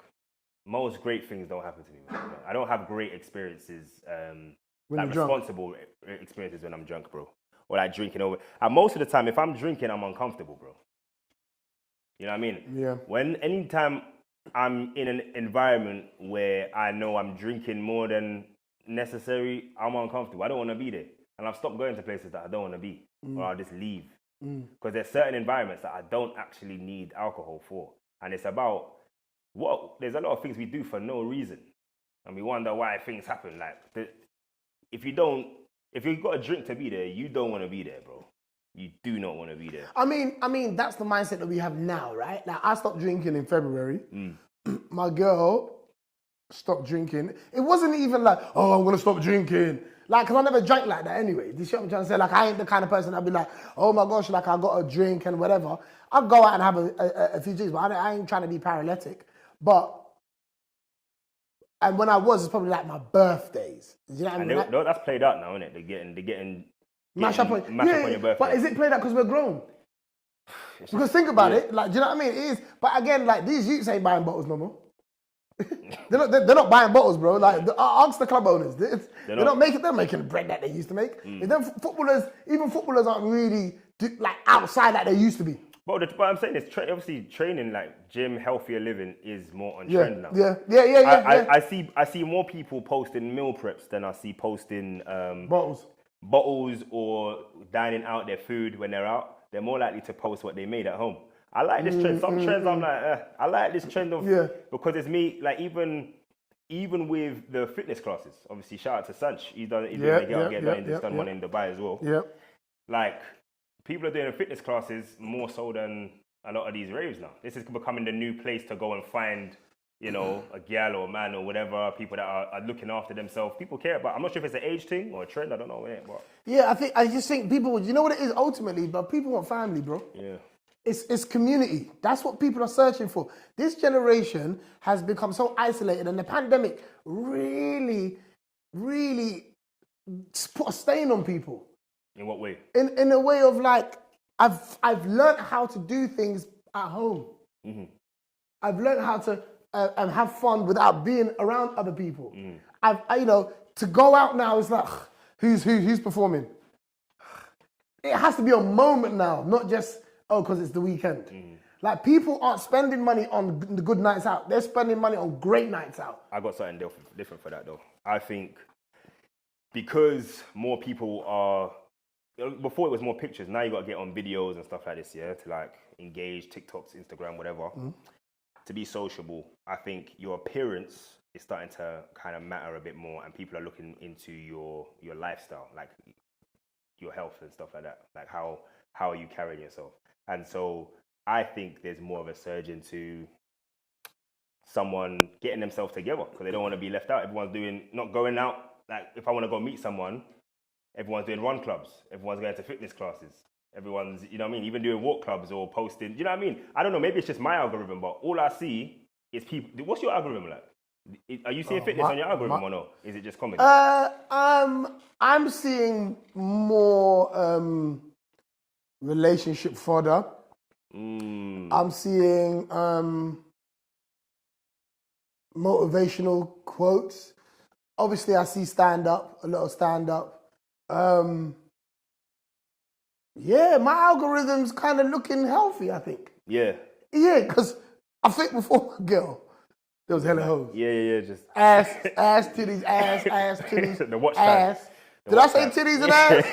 Most great things don't happen to me, man. I don't have great experiences, like responsible experiences when I'm drunk, bro. Or like drinking over. And most of the time, if I'm drinking, I'm uncomfortable, bro. You know what I mean? Yeah. Anytime I'm in an environment where I know I'm drinking more than necessary, I'm uncomfortable. I don't want to be there. And I've stopped going to places that I don't want to be. Or I'll just leave. Because there's certain environments that I don't actually need alcohol for. And it's about, there's a lot of things we do for no reason. And we wonder why things happen. Like, if you've got a drink to be there, you don't want to be there, bro. You do not want to be there. I mean, that's the mindset that we have now, right? Like, I stopped drinking in February. My girl stopped drinking. It wasn't even like, oh, I'm going to stop drinking. Like, because I never drank like that anyway. You see what I'm trying to say? Like, I ain't the kind of person that'd be like, oh my gosh, like, I got a drink and whatever. I'll go out and have a few drinks, but I ain't trying to be paralytic. And when I was, it's probably like my birthdays. You know what I mean? That's played out now, isn't it? They're getting mash up on your birthday. But is it played out because we're grown? Because think about it, like, do you know what I mean? It is. But again, like, these youths ain't buying bottles no more. they're not buying bottles, bro. Like, ask the club owners. They're not making the bread that they used to make. And then footballers aren't really like outside like they used to be. But what I'm saying is, obviously, training, like gym, healthier living, is more on trend now. Yeah. I see more people posting meal preps than I see posting bottles or dining out their food when they're out. They're more likely to post what they made at home. I like this trend. Some trends I'm like, I like this trend of because it's me. Like even with the fitness classes. Obviously, shout out to Sanch. He's done one in Dubai as well. Yeah. Like, people are doing fitness classes more so than a lot of these raves now. This is becoming the new place to go and find, a gal or a man or whatever, people that are looking after themselves. People care about. I'm not sure if it's an age thing or a trend. I don't know. But yeah, I just think people. You know what it is ultimately, but people want family, bro. Yeah. It's community. That's what people are searching for. This generation has become so isolated, and the pandemic really, really put a stain on people. In what way? In a way of like, I've learned how to do things at home. I've learned how to have fun without being around other people. To go out now is like, who's performing? It has to be a moment now, not just, because it's the weekend. Like, people aren't spending money on the good nights out. They're spending money on great nights out. I got something different for that though. I think because more people are, before it was more pictures, now you got to get on videos and stuff like this, to like engage, TikToks, Instagram, whatever, to be sociable. I think your appearance is starting to kind of matter a bit more, and people are looking into your lifestyle, like your health and stuff like that, like how are you carrying yourself. And so I think there's more of a surge into someone getting themselves together because they don't want to be left out. Everyone's not going out. Like, if I want to go meet someone, everyone's doing run clubs. Everyone's going to fitness classes. Everyone's, you know what I mean, even doing walk clubs or posting. You know what I mean? I don't know. Maybe it's just my algorithm, but all I see is people. What's your algorithm like? Are you seeing fitness on your algorithm or no? Is it just comedy? I'm seeing more relationship fodder. I'm seeing motivational quotes. Obviously, I see stand-up, a lot of stand-up. Yeah, my algorithm's kind of looking healthy, I think. Yeah. Yeah, because I think before my girl, there was hella hoes. Yeah. Just Ass, titties, ass, titties, the watch ass. time. Did I say titties and ass?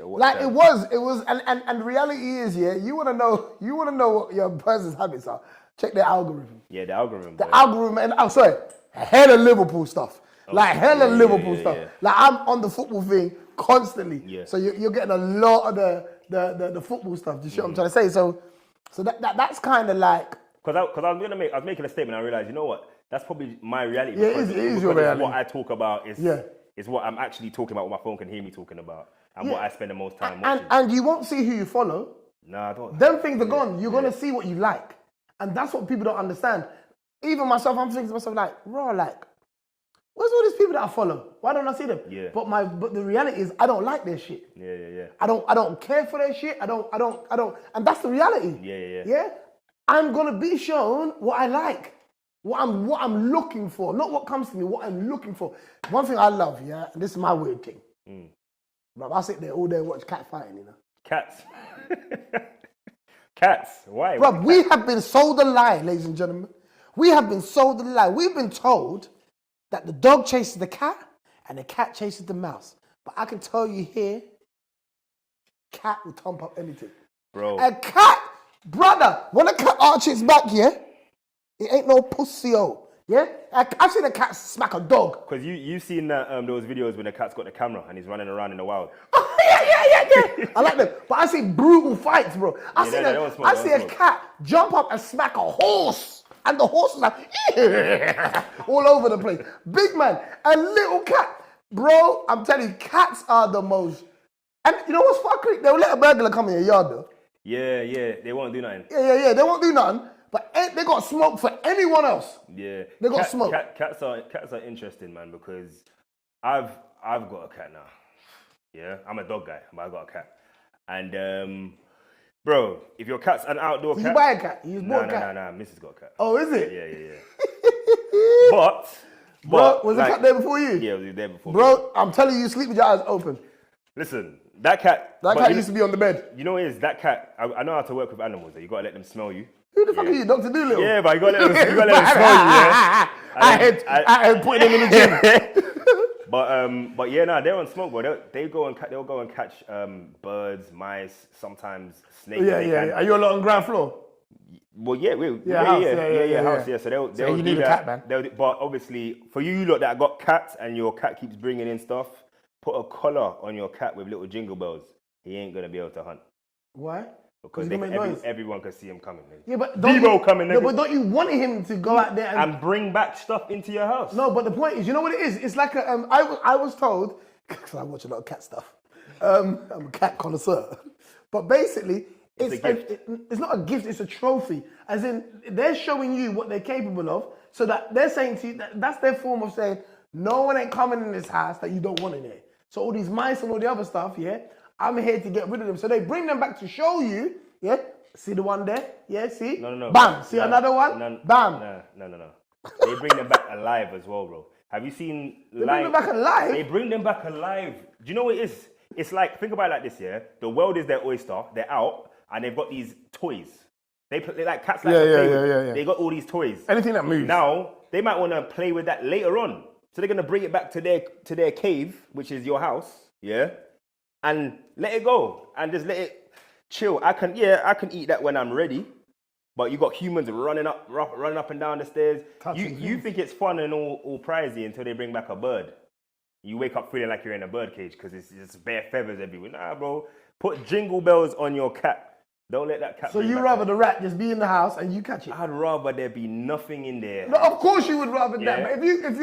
Like time. it was, and the reality is, yeah, you wanna know what your person's habits are. Check their algorithm. Yeah, the algorithm. The algorithm, and I'm sorry, hella Liverpool stuff. Like hella Liverpool stuff. Yeah. Like I'm on the football thing constantly. Yeah. So you're getting a lot of the football stuff. Do you see what I'm trying to say? So that's kind of like. Because I was making a statement. I realized, you know what? That's probably my reality. Yeah, it is your reality. What I talk about is what I'm actually talking about. What my phone can hear me talking about, and what I spend the most time watching. And you won't see who you follow. Nah, I don't. Them things are gone. You're gonna see what you like, and that's what people don't understand. Even myself, I'm thinking to myself like, raw, like, where's all these people that I follow? Why don't I see them? Yeah. But the reality is, I don't like their shit. Yeah. I don't care for their shit. I don't, and that's the reality. Yeah. I'm gonna be shown what I like, what I'm looking for, not what comes to me, what I'm looking for. One thing I love, yeah, and this is my weird thing. But I sit there all day and watch cat fighting, you know. Cats. Cats. Why? Bro, we have been sold a lie, ladies and gentlemen. We have been sold a lie. We've been told that the dog chases the cat and the cat chases the mouse. But I can tell you here, cat will thump up anything. Bro. A cat, brother, when a cat arches its back, yeah, it ain't no pussy-o, yeah? I've seen a cat smack a dog. Because you've seen that, those videos when the cat's got the camera and he's running around in the wild. Oh, yeah. I like them. But I see brutal fights, bro. I see a cat jump up and smack a horse. And the horse is like, all over the place. Big man, a little cat. Bro, I'm telling you, cats are the most. And you know what's fucking? They'll let a burglar come in your yard, though. Yeah, they won't do nothing. Yeah, they won't do nothing. But they got smoke for anyone else. Yeah. They got smoke. Cats are interesting, man, because I've got a cat now. Yeah, I'm a dog guy, but I got a cat. And bro, if your cat's an outdoor cat... You buy a cat? You bought a cat? Nah, Mrs. got a cat. Oh, is it? Yeah. But... Bro, was the cat there before you? Yeah, it was there before me. Bro, I'm telling you, sleep with your eyes open. Listen, that cat... That cat used to be on the bed. You know what it is? That cat... I know how to work with animals. You got to let them smell you. Who the fuck are you, Dr. Doolittle? Yeah, but you got to let them smell you, yeah? I had putting them in the gym. But yeah, nah, they're on smoke, bro. They'll go and catch birds, mice, sometimes snakes. Yeah. Are you a lot on ground floor? Well, yeah. House. So they'll you do need a that. cat, man. But obviously, for you lot that got cats and your cat keeps bringing in stuff, put a collar on your cat with little jingle bells. He ain't gonna be able to hunt. Why? Because everyone can see him coming. Yeah, but don't you want him to go out there and bring back stuff into your house? No, but the point is, you know what it is? It's like I was told, because I watch a lot of cat stuff. I'm a cat connoisseur. But basically, it's not a gift, it's a trophy. As in, they're showing you what they're capable of, so that they're saying to you, that's their form of saying, no one ain't coming in this house that you don't want in here. So all these mice and all the other stuff, yeah, I'm here to get rid of them. So they bring them back to show you, yeah? See the one there? Yeah, see? No. Bam. See another one? Bam. No. They bring them back alive as well, bro. Have you seen... They bring them back alive? They bring them back alive. Do you know what it is? It's like, think about it like this, yeah? The world is their oyster. They're out, and they've got these toys. They like cats like to play with. They got all these toys. Anything that moves. Now, they might want to play with that later on. So they're going to bring it back to their cave, which is your house, yeah? And let it go and just let it chill. I can eat that when I'm ready, but you got humans running up and down the stairs. You think it's fun and all prizey until they bring back a bird. You wake up feeling like you're in a bird cage because it's just bare feathers everywhere. Nah, bro. Put jingle bells on your cat. Don't let that cat. So you rather the rat just be in the house and you catch it? I'd rather there be nothing in there. No, of course you would rather that. But if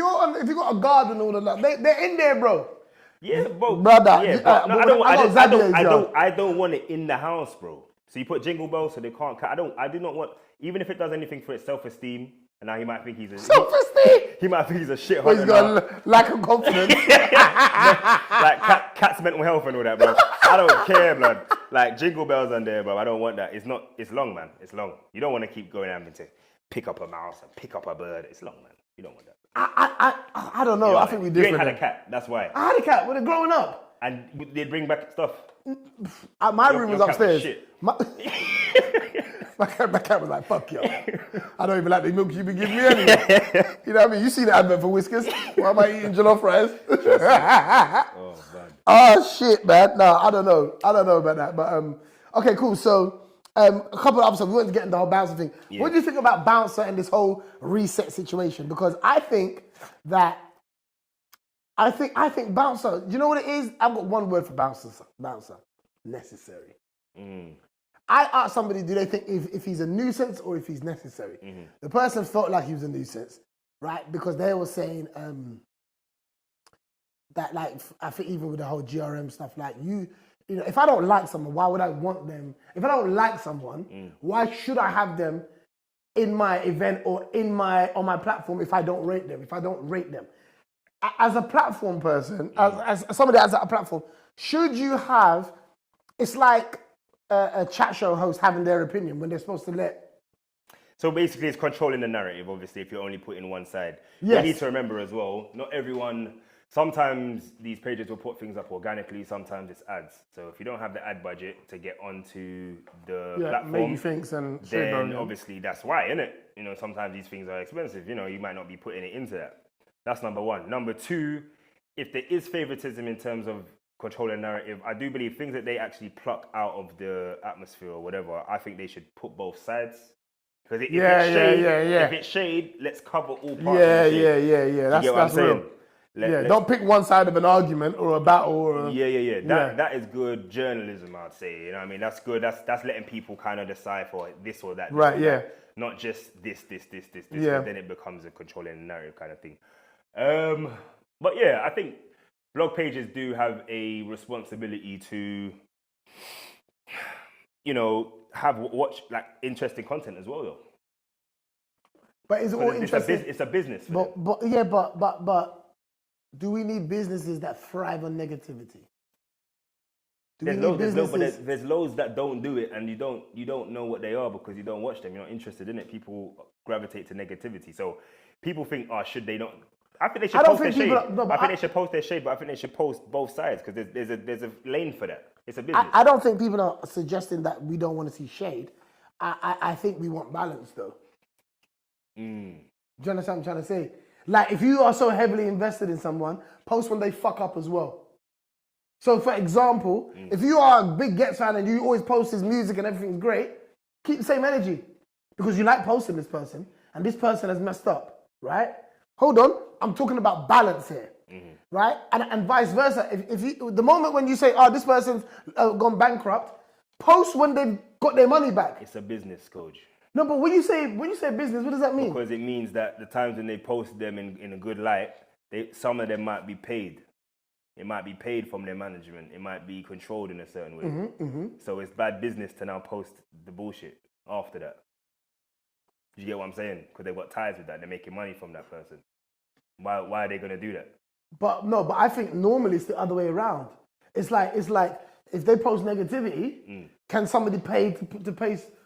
you got a garden and all of that, they're in there, bro. Yeah, bro. Brother, Yeah, but no, I I don't want it in the house, bro. So you put jingle bells so they can't. I do not want. Even if it does anything for its self-esteem, and now he might think he's a self-esteem. He might think he's a shit Well, hunter. he's got lack of confidence. Like cat's mental health and all that, bro. I don't care, blood. Like jingle bells on there, bro. I don't want that. It's not. It's long, man. It's long. You don't want to keep going having to pick up a mouse and pick up a bird. It's long, man. You don't want that. I don't know. You know, I think we different. You ain't had a cat. That's why. I had a cat when it growing up. And they'd bring back stuff. My room was your cat was upstairs. shit. My cat was like, fuck you. I don't even like the milk you be giving me anyway. You know what I mean? You see the advert for Whiskas? Why am I eating jollof rice? Oh, man. Oh, shit, man. No, I don't know. I don't know about that. But, okay, cool. So, a couple of episodes, we wanted to get into the whole bouncer thing. Yeah. What do you think about bouncer and this whole reset situation? Because I think that I think bouncer, you know what it is? I've got one word for bouncer. Necessary. I asked somebody, do they think if he's a nuisance or if he's necessary? The person felt like he was a nuisance, right? Because they were saying that, like, I think even with the whole GRM stuff, like you know, if I don't like someone, why would I want them? If I don't like someone, why should I have them in my event or on my platform if I don't rate them? If I don't rate them, as a platform person, as somebody that's at a platform, should you have? It's like a chat show host having their opinion when they're supposed to let. So basically, it's controlling the narrative. Obviously, if you're only putting one side, Yes. you need to remember as well. Not everyone. Sometimes these pages will put things up organically. Sometimes it's ads. So if you don't have the ad budget to get onto the platform, maybe thinks and then obviously that's why, isn't it? You know, sometimes these things are expensive. You know, you might not be putting it into that. That's number one. Number two, if there is favoritism in terms of controlling narrative, I do believe things that they actually pluck out of the atmosphere or whatever, I think they should put both sides. Because if it's shade, let's cover all parts of the shade. Yeah. That's real. Don't pick one side of an argument or a battle. Or That is good journalism, I'd say. You know what I mean? That's good. That's letting people kind of decipher this or that. Right, or yeah. that. Not just this. Yeah. Then it becomes a controlling narrative kind of thing. But yeah, I think blog pages do have a responsibility to, you know, watch like interesting content as well, though. But is it all interesting? It's a business. But do we need businesses that thrive on negativity? There's loads that don't do it, and you don't know what they are because you don't watch them. You're not interested in it. People gravitate to negativity. So people think, should they not? I think they should post their shade. I think they should post their shade, but I think they should post both sides because there's a lane for that. It's a business. I don't think people are suggesting that we don't want to see shade. I think we want balance, though. Do you understand what I'm trying to say? Like, if you are so heavily invested in someone, post when they fuck up as well. So, for example, if you are a big Gets fan and you always post his music and everything's great, keep the same energy because you like posting this person and this person has messed up, right? Hold on, I'm talking about balance here, right? And vice versa. If you, the moment when you say, this person's gone bankrupt, post when they've got their money back. It's a business, coach. No, but when you say business, what does that mean? Because it means that the times when they post them in a good light, some of them might be paid. It might be paid from their management. It might be controlled in a certain way. So it's bad business to now post the bullshit after that. Do you get what I'm saying? Because they've got ties with that. They're making money from that person. Why are they going to do that? But I think normally it's the other way around. It's like if they post negativity, can somebody pay to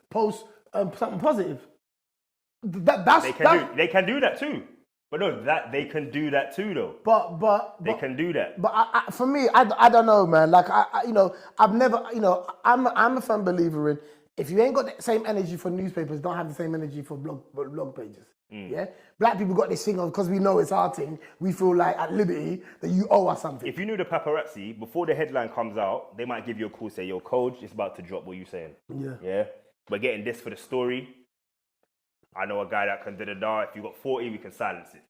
post something positive? They can do that too. But no, they can do that too, though. But they can do that. But for me, I don't know, man. Like I've never, I'm a firm believer in if you ain't got the same energy for newspapers, don't have the same energy for blog pages. Yeah, black people got this thing of because we know it's our thing. We feel like at liberty that you owe us something. If you knew the paparazzi before the headline comes out, they might give you a call, say, "Yo, coach, it's about to drop. What you saying?" Yeah. We're getting this for the story. I know a guy that can da-da-da. If you got 40, we can silence it.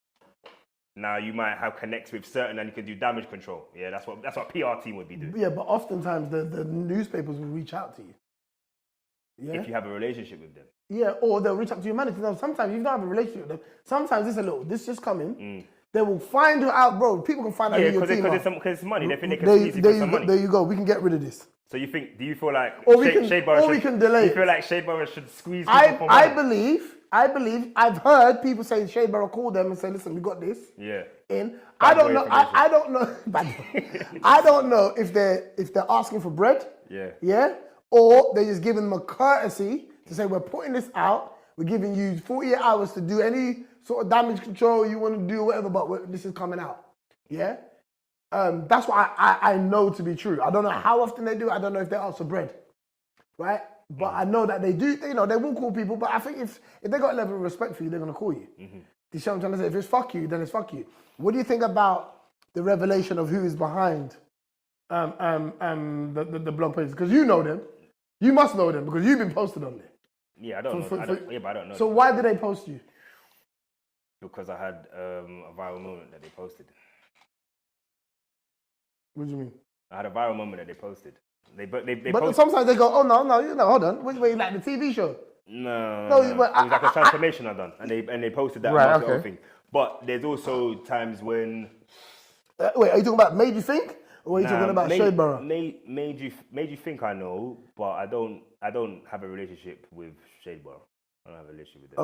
Now you might have connects with certain and you can do damage control. Yeah, that's what PR team would be doing. Yeah, but oftentimes the newspapers will reach out to you. Yeah. If you have a relationship with them. Yeah, or they'll reach out to your manager. Now, sometimes you don't have a relationship with them. Sometimes it's a little, this just coming. They will find you out, bro. People can find out Yeah, who your team are. because it's money. They think they can squeeze you for some money. There you go. We can get rid of this. So you think? Do you feel like we can delay You it. feel like Shea Borough should squeeze people for money? I believe. I've heard people say Shea Borough call them and say, "Listen, we got this." Yeah. I don't know. I don't know. I don't know if they're asking for bread. Yeah. Yeah. Or they're just giving them a courtesy to say, "We're putting this out. We're giving you 48 hours to do any sort of damage control you want to do, whatever. But this is coming out." Yeah. That's what I know to be true. I don't know how often they do it. I don't know if they ask for bread, right? But I know that they do. You know, they will call people. But I think if they got a level of respect for you, they're gonna call you. Mm-hmm. You see what I'm trying to say? If it's fuck you, then it's fuck you. What do you think about the revelation of who is behind the blog pages? Because you know them. You must know them because you've been posted on there. Yeah, I don't know. But I don't know. So why did they post you? Because I had a viral moment that they posted. What do you mean? I had a viral moment that they posted. But sometimes they go, oh no, hold on. Which way, like the TV show? No. It was like a transformation I done, and they posted that right, amongst other things. But there's also times when. Wait, are you talking about made you think, or are you talking about Shea Borough? Made you think I know, but I don't have a relationship with Shea Borough. I don't have a relationship with them.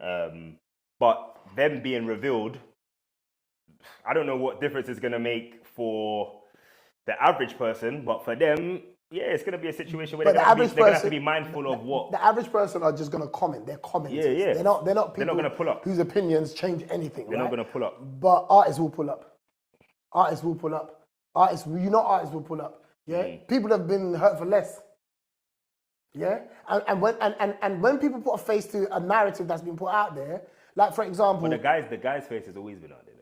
Okay. But them being revealed, I don't know what difference it's gonna make for the average person, but for them, yeah, it's going to be a situation where they're going to have to be mindful of what. The average person are just going to comment. They're commenters. Yeah. They're not people They're not going to pull up. whose opinions change anything. They're not going to pull up. But artists will pull up. Artists will pull up. Artists will pull up. Yeah? People have been hurt for less. Yeah? And when people put a face to a narrative that's been put out there, like for example. But the guy's face has always been out there.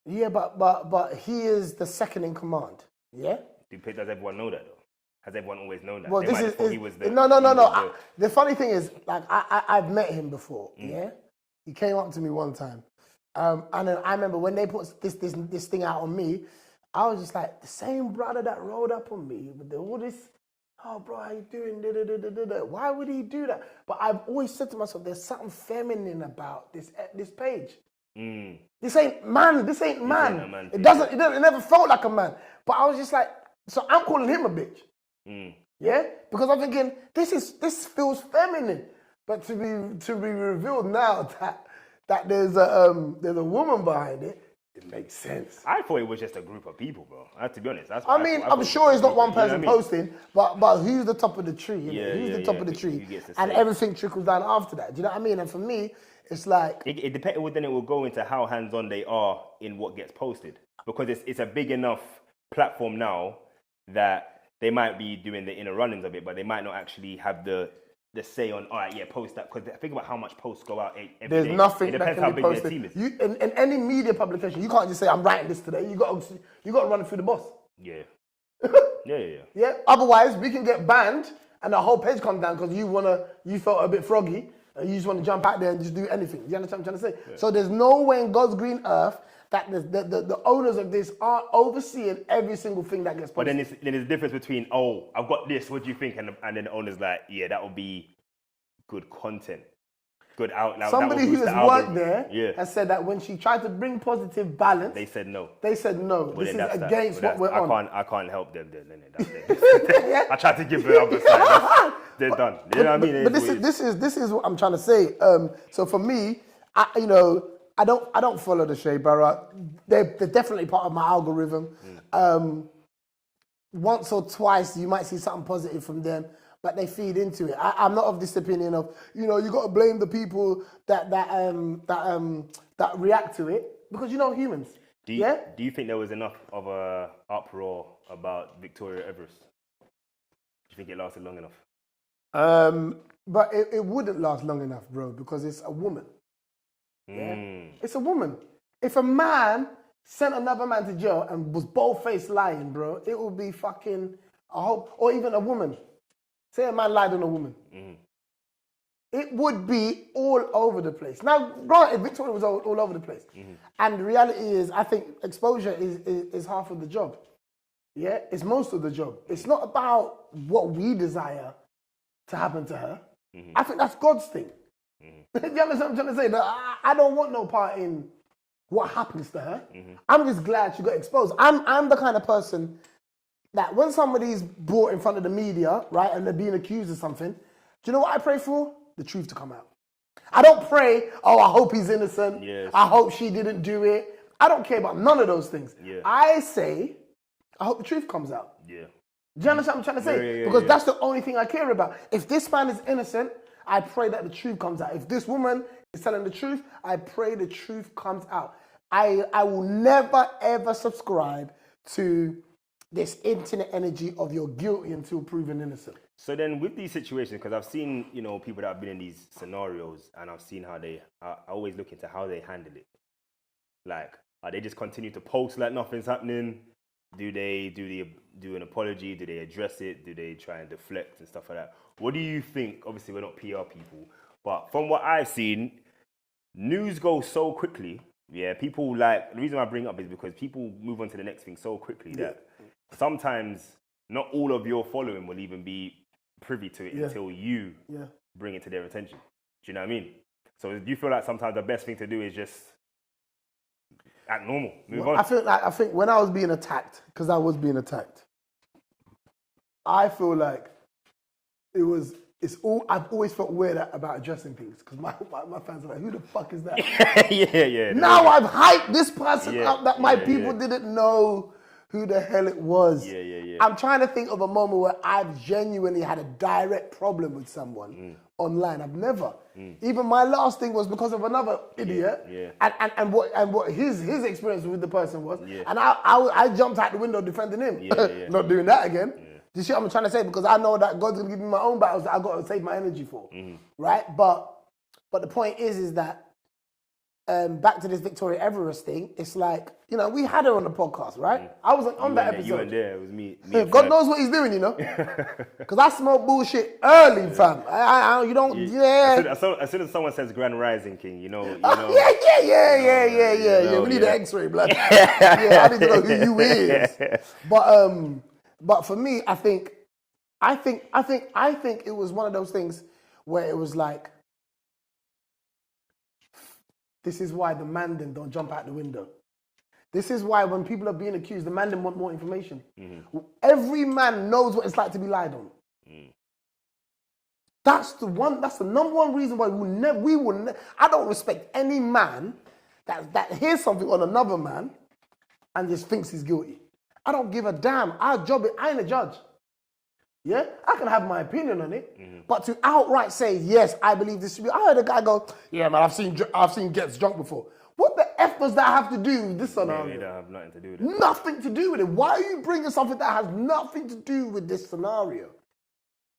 Yeah, but he is the second in command. Yeah? Does everyone know that though? Has everyone always known that? Well, no. The funny thing is, like, I've met him before. Yeah, he came up to me one time, and then I remember when they put this thing out on me, I was just like, the same brother that rolled up on me with all this. Oh, bro, how you doing? Why would he do that? But I've always said to myself, there's something feminine about this page. This ain't man. It never felt like a man. But I was just like, so I'm calling him a bitch. Yeah? Because I'm thinking, this feels feminine. But to be revealed now that there's a woman behind it, it makes sense. I thought it was just a group of people, bro. To be honest. I'm sure it's not one person posting, but who's the top of the tree? Who's the top of the tree? And everything trickles down after that. Do you know what I mean? And for me, it's like... It depends, then it will go into how hands-on they are in what gets posted. Because it's a big enough platform now that they might be doing the inner runnings of it, but they might not actually have the say on, all right, yeah, post that. Because think about how much posts go out every There's day. nothing it that depends can how be big posted. their team is. In any media publication, you can't just say, I'm writing this today. You got to run it through the boss. Yeah. Yeah. Otherwise, we can get banned and the whole page comes down because you felt a bit froggy and you just want to jump out there and just do anything. Do you understand what I'm trying to say? Yeah. So there's no way in God's green earth that the owners of this are overseeing every single thing that gets posted. But then there's a difference between, oh, I've got this, what do you think? And then the owner's like, yeah, that will be good content. Good outlet. Somebody who has worked there has said that when she tried to bring positive balance, they said no. This is against what we're on. I can't help them. I tried to give the other side. They're done. You know what I mean? But this is what I'm trying to say. So for me, I don't follow the Shea Borough. They're definitely part of my algorithm. Once or twice you might see something positive from them, but they feed into it. I'm not of this opinion of you got to blame the people that react to it because humans. Do you think there was enough of a uproar about Victoria Everest? Do you think it lasted long enough? But it wouldn't last long enough, bro, because it's a woman. Yeah? It's a woman. If a man sent another man to jail and was bold-faced lying, bro, it would be fucking or even a woman. Say a man lied on a woman. It would be all over the place. Now, granted, Victoria was all over the place. And the reality is, I think exposure is half of the job. Yeah? It's most of the job. It's not about what we desire to happen to her. I think that's God's thing. You understand what I'm trying to say? That I don't want no part in what happens to her. I'm just glad she got exposed. I'm the kind of person that when somebody's brought in front of the media, right, and they're being accused of something, do you know what I pray for? The truth to come out. I don't pray, oh, I hope he's innocent. Yes. I hope she didn't do it. I don't care about none of those things. Yeah. I say, I hope the truth comes out. Yeah. Do you understand what I'm trying to say? Yeah, because that's the only thing I care about. If this man is innocent, I pray that the truth comes out. If this woman is telling the truth, I pray the truth comes out. I will never, ever subscribe to this internet energy of you're guilty until proven innocent. So then with these situations, because I've seen, you know, people that have been in these scenarios and I've seen how I always look into how they handle it. Like, are they just continue to post like nothing's happening? Do they do an apology? Do they address it? Do they try and deflect and stuff like that? What do you think? Obviously, we're not PR people, but from what I've seen, news goes so quickly. Yeah, people like, the reason I bring it up is because people move on to the next thing so quickly that sometimes not all of your following will even be privy to it until you bring it to their attention. Do you know what I mean? So do you feel like sometimes the best thing to do is just act normal, move on? I think when I was being attacked, because I was being attacked, I feel like I've always felt weird about addressing things because my fans are like, who the fuck is that? yeah. Now I've hyped this person up that my people didn't know who the hell it was. Yeah. I'm trying to think of a moment where I've genuinely had a direct problem with someone online. I've never. Even my last thing was because of another idiot. And what his experience with the person was. And I jumped out the window defending him. Not doing that again. Do you see what I'm trying to say? Because I know that God's gonna give me my own battles that I gotta save my energy for. Right? But the point is that back to this Victoria Everest thing, it's like, you know, we had her on the podcast, right? I wasn't on that episode. You weren't there, it was me. God knows what he's doing, you know? Because I smoke bullshit early, fam. You don't, As soon as someone says Grand Rising King, you know. Yeah. We need an X-ray, blood. I need to know who you is. But for me, I think it was one of those things where it was like, this is why the man them don't jump out the window. This is why when people are being accused, the man them want more information. Every man knows what it's like to be lied on. That's the number one reason why we will never, I don't respect any man that hears something on another man and just thinks he's guilty. I don't give a damn. I ain't a judge. Yeah, I can have my opinion on it, but to outright say, yes, I believe this should be. I heard a guy go, yeah, man, I've seen gets drunk before. What the F does that have to do with this scenario? It don't have nothing to do with it. Nothing to do with it. Why are you bringing something that has nothing to do with this scenario?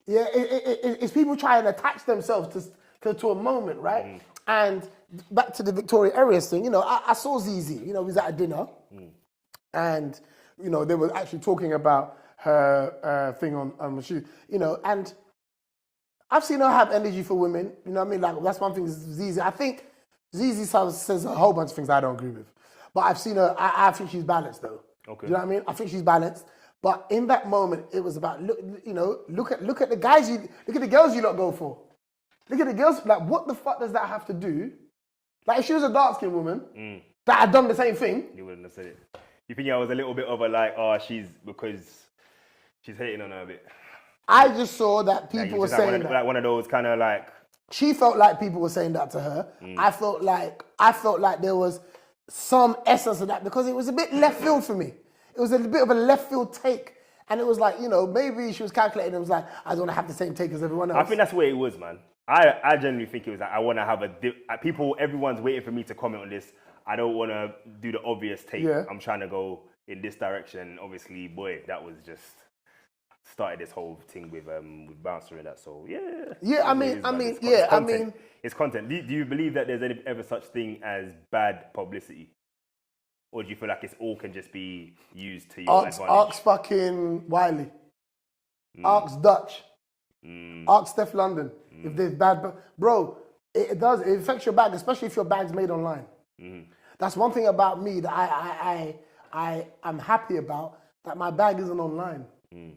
Yeah, it's people trying to attach themselves to a moment, right? And back to the Victoria Everest thing, you know, I saw Zizi, you know, we was at a dinner, and, you know, they were actually talking about her thing on shoe, you know, and I've seen her have energy for women, you know what I mean? Like, that's one thing Zizi, I think Zizi says a whole bunch of things I don't agree with, but I've seen her, I think she's balanced though. Okay. You know what I mean? I think she's balanced, but in that moment, it was about, look at the guys, look at the girls you lot go for. Look at the girls, like, what the fuck does that have to do? Like, if she was a dark-skinned woman that had done the same thing. You wouldn't have said it. You think I was a little bit of a like, because she's hating on her a bit. I just saw that people were saying that. Like one of those kind of like. She felt like people were saying that to her. I felt like there was some essence of that because it was a bit left field for me. It was a bit of a left field take. And it was like, you know, maybe she was calculating. It was like, I don't want to have the same take as everyone else. I think that's where it was, man. I genuinely think it was like, I want to have everyone's waiting for me to comment on this. I don't want to do the obvious take. Yeah. I'm trying to go in this direction. Obviously, boy, that was just started this whole thing with Bouncer and that. So yeah, it's content. Do you believe that there's ever such thing as bad publicity, or do you feel like it's all can just be used to your advantage? Ask fucking Wiley. Ask Dutch. Ask Steph London. If there's bad, bro, it affects your bag, especially if your bag's made online. That's one thing about me that I'm happy about, that my bag isn't online. Do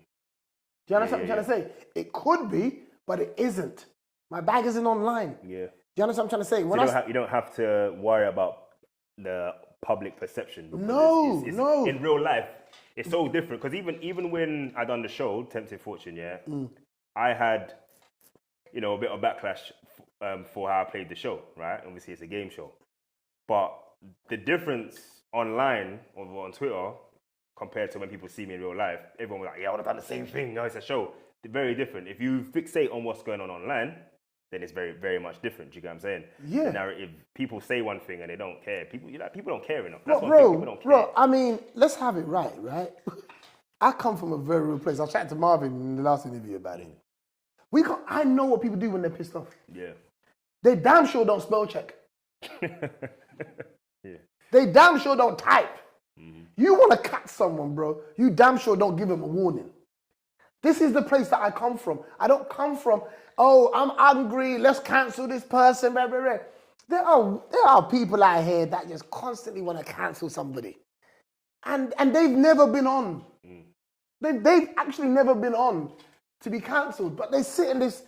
you understand what I'm trying to say? It could be, but it isn't. My bag isn't online. Yeah. Do you understand what I'm trying to say? You don't have to worry about the public perception. Because No, it's, no. In real life, it's so different. Because even when I done the show, Tempted Fortune, I had, you know, a bit of backlash for how I played the show, right? Obviously, it's a game show. But the difference online or on Twitter compared to when people see me in real life, everyone was like, yeah, I would have done the same thing. No, it's a show. They're very different. If you fixate on what's going on online, then it's very, very much different. Do you get what I'm saying? Yeah. The narrative, people say one thing and they don't care. People don't care enough. Bro, That's one thing, people don't care. bro, I mean, let's have it right? I come from a very real place. I was chatting to Marvin in the last interview about it. I know what people do when they're pissed off. Yeah. They damn sure don't spell check. Yeah. They damn sure don't type. You want to catch someone, bro, you damn sure don't give them a warning. This is the place that I come from. I don't come from, oh, I'm angry, let's cancel this person. Blah, blah, blah. There are people out here that just constantly want to cancel somebody. And they've never been on. They've actually never been on to be cancelled. But they sit in this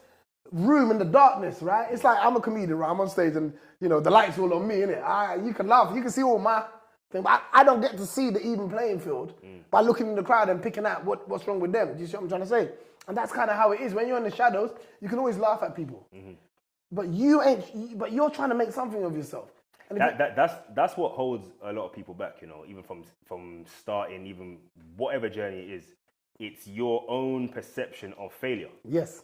room in the darkness, right? It's like I'm a comedian, right? I'm on stage and, you know, the light's all on me, innit? You can laugh, you can see all my thing, but I don't get to see the even playing field by looking in the crowd and picking out what's wrong with them. Do you see what I'm trying to say? And that's kind of how it is. When you're in the shadows, you can always laugh at people. But but you're trying to make something of yourself. And that's what holds a lot of people back, you know, even from starting, even whatever journey it is. It's your own perception of failure. Yes.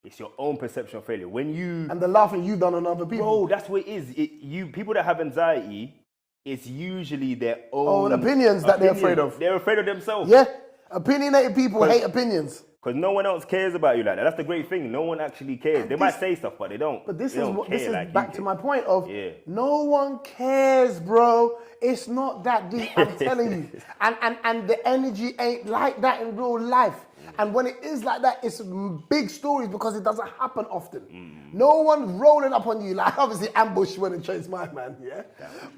It's your own perception of failure. And the laughing you've done on other people. Bro, that's what it is. People that have anxiety, it's usually their own opinions that they're afraid of. They're afraid of themselves. Yeah. Opinionated people hate opinions. Because no one else cares about you like that. That's the great thing. No one actually cares. They might say stuff, but they don't. But this is back to my point of no one cares, bro. It's not that deep. I'm telling you. And the energy ain't like that in real life. And when it is like that, it's big stories because it doesn't happen often. No one's rolling up on you. Like, obviously, Ambush went and chased my man, yeah?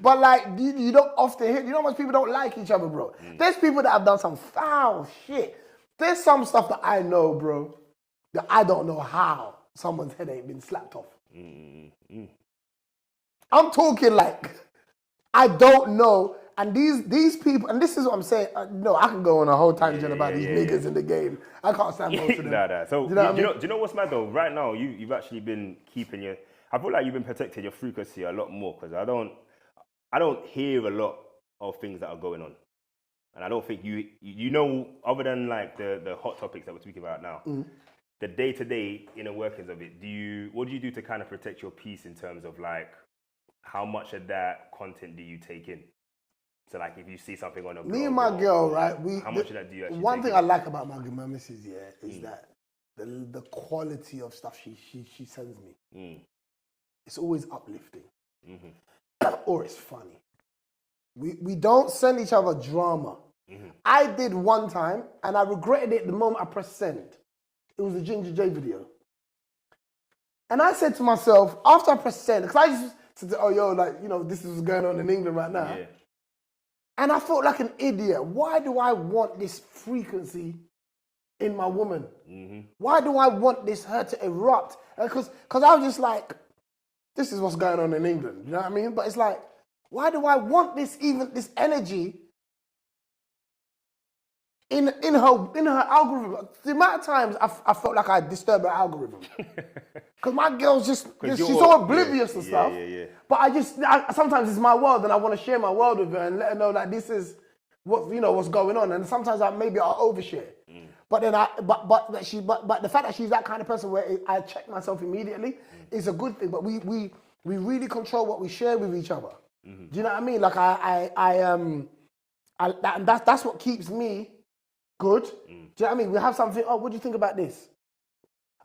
But, like, you don't often hear, you know how much people don't like each other, bro? There's people that have done some foul shit. There's some stuff that I know, bro, that I don't know how someone's head ain't been slapped off. I'm talking like, I don't know. And these people, and this is what I'm saying. No, I can go on a whole tangent about these niggas in the game. I can't stand most of them. Nah. So, do you know what's mad though? Right now, you've actually been keeping I feel like you've been protecting your frequency a lot more because I don't hear a lot of things that are going on. And I don't think you know, other than like the hot topics that we're speaking about now, the day-to-day inner workings of it, what do you do to kind of protect your peace in terms of like, how much of that content do you take in? So like if you see something on a blog, me and my girl, right? How much of that do you actually One take thing in? I like about my missus, is that the quality of stuff she sends me. It's always uplifting. Or it's funny. We don't send each other drama. I did one time and I regretted it the moment I pressed send. It was a Ginger J video. And I said to myself, after I pressed send, because I just said, oh, yo, like, you know, this is what's going on in England right now. Yeah. And I felt like an idiot. Why do I want this frequency in my woman? Why do I want her to erupt? Because I was just like, this is what's going on in England. You know what I mean? But it's like, why do I want this energy in her algorithm? The amount of times I felt like I disturbed her algorithm. Because my girl's she's so oblivious to stuff. But sometimes it's my world and I want to share my world with her and let her know that this is what's going on. And sometimes maybe I'll overshare. But then but the fact that she's that kind of person where I check myself immediately is a good thing. But we really control what we share with each other. Do you know what I mean? Like that's what keeps me good. Do you know what I mean? We have something. Oh, what do you think about this?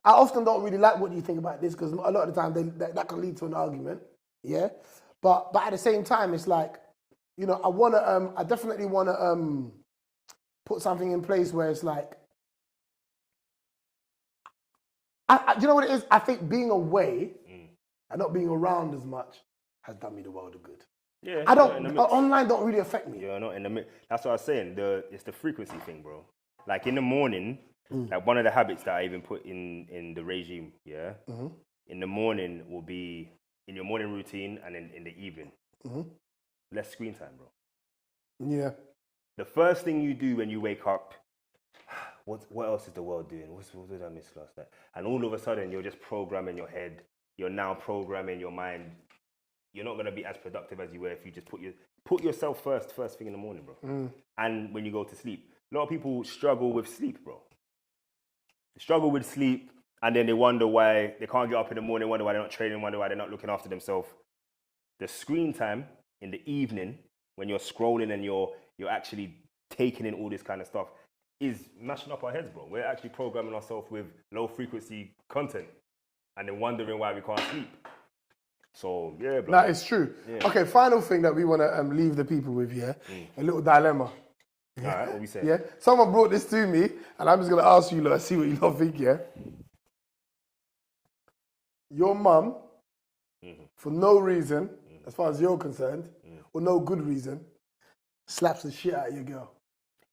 I often don't really like what do you think about this because a lot of the time that can lead to an argument. Yeah, but at the same time, it's like, you know, I definitely wanna put something in place where it's like, do you know what it is? I think being away and not being around as much has done me the world of good. Yeah, online don't really affect me. You're not in the mix. That's what I was saying. It's the frequency thing, bro. Like in the morning, like one of the habits that I even put in the regime, in the morning will be in your morning routine and then in the evening. less screen time, bro. Yeah. The first thing you do when you wake up, what else is the world doing? What did I miss last night? And all of a sudden, you're just programming your head. You're now programming your mind. You're not going to be as productive as you were if you just put yourself first thing in the morning, bro. And when you go to sleep. A lot of people struggle with sleep, bro. They struggle with sleep, and then they wonder why they can't get up in the morning, wonder why they're not training, wonder why they're not looking after themselves. The screen time in the evening, when you're scrolling and you're actually taking in all this kind of stuff, is mashing up our heads, bro. We're actually programming ourselves with low frequency content and then wondering why we can't sleep. So, yeah, bro. That is true. Yeah. Okay, final thing that we want to leave the people with, yeah? A little dilemma. All right, what we say? Yeah? Someone brought this to me, and I'm just going to ask you, see what you lot think, yeah? Your mum, for no reason, as far as you're concerned, or no good reason, slaps the shit out of your girl.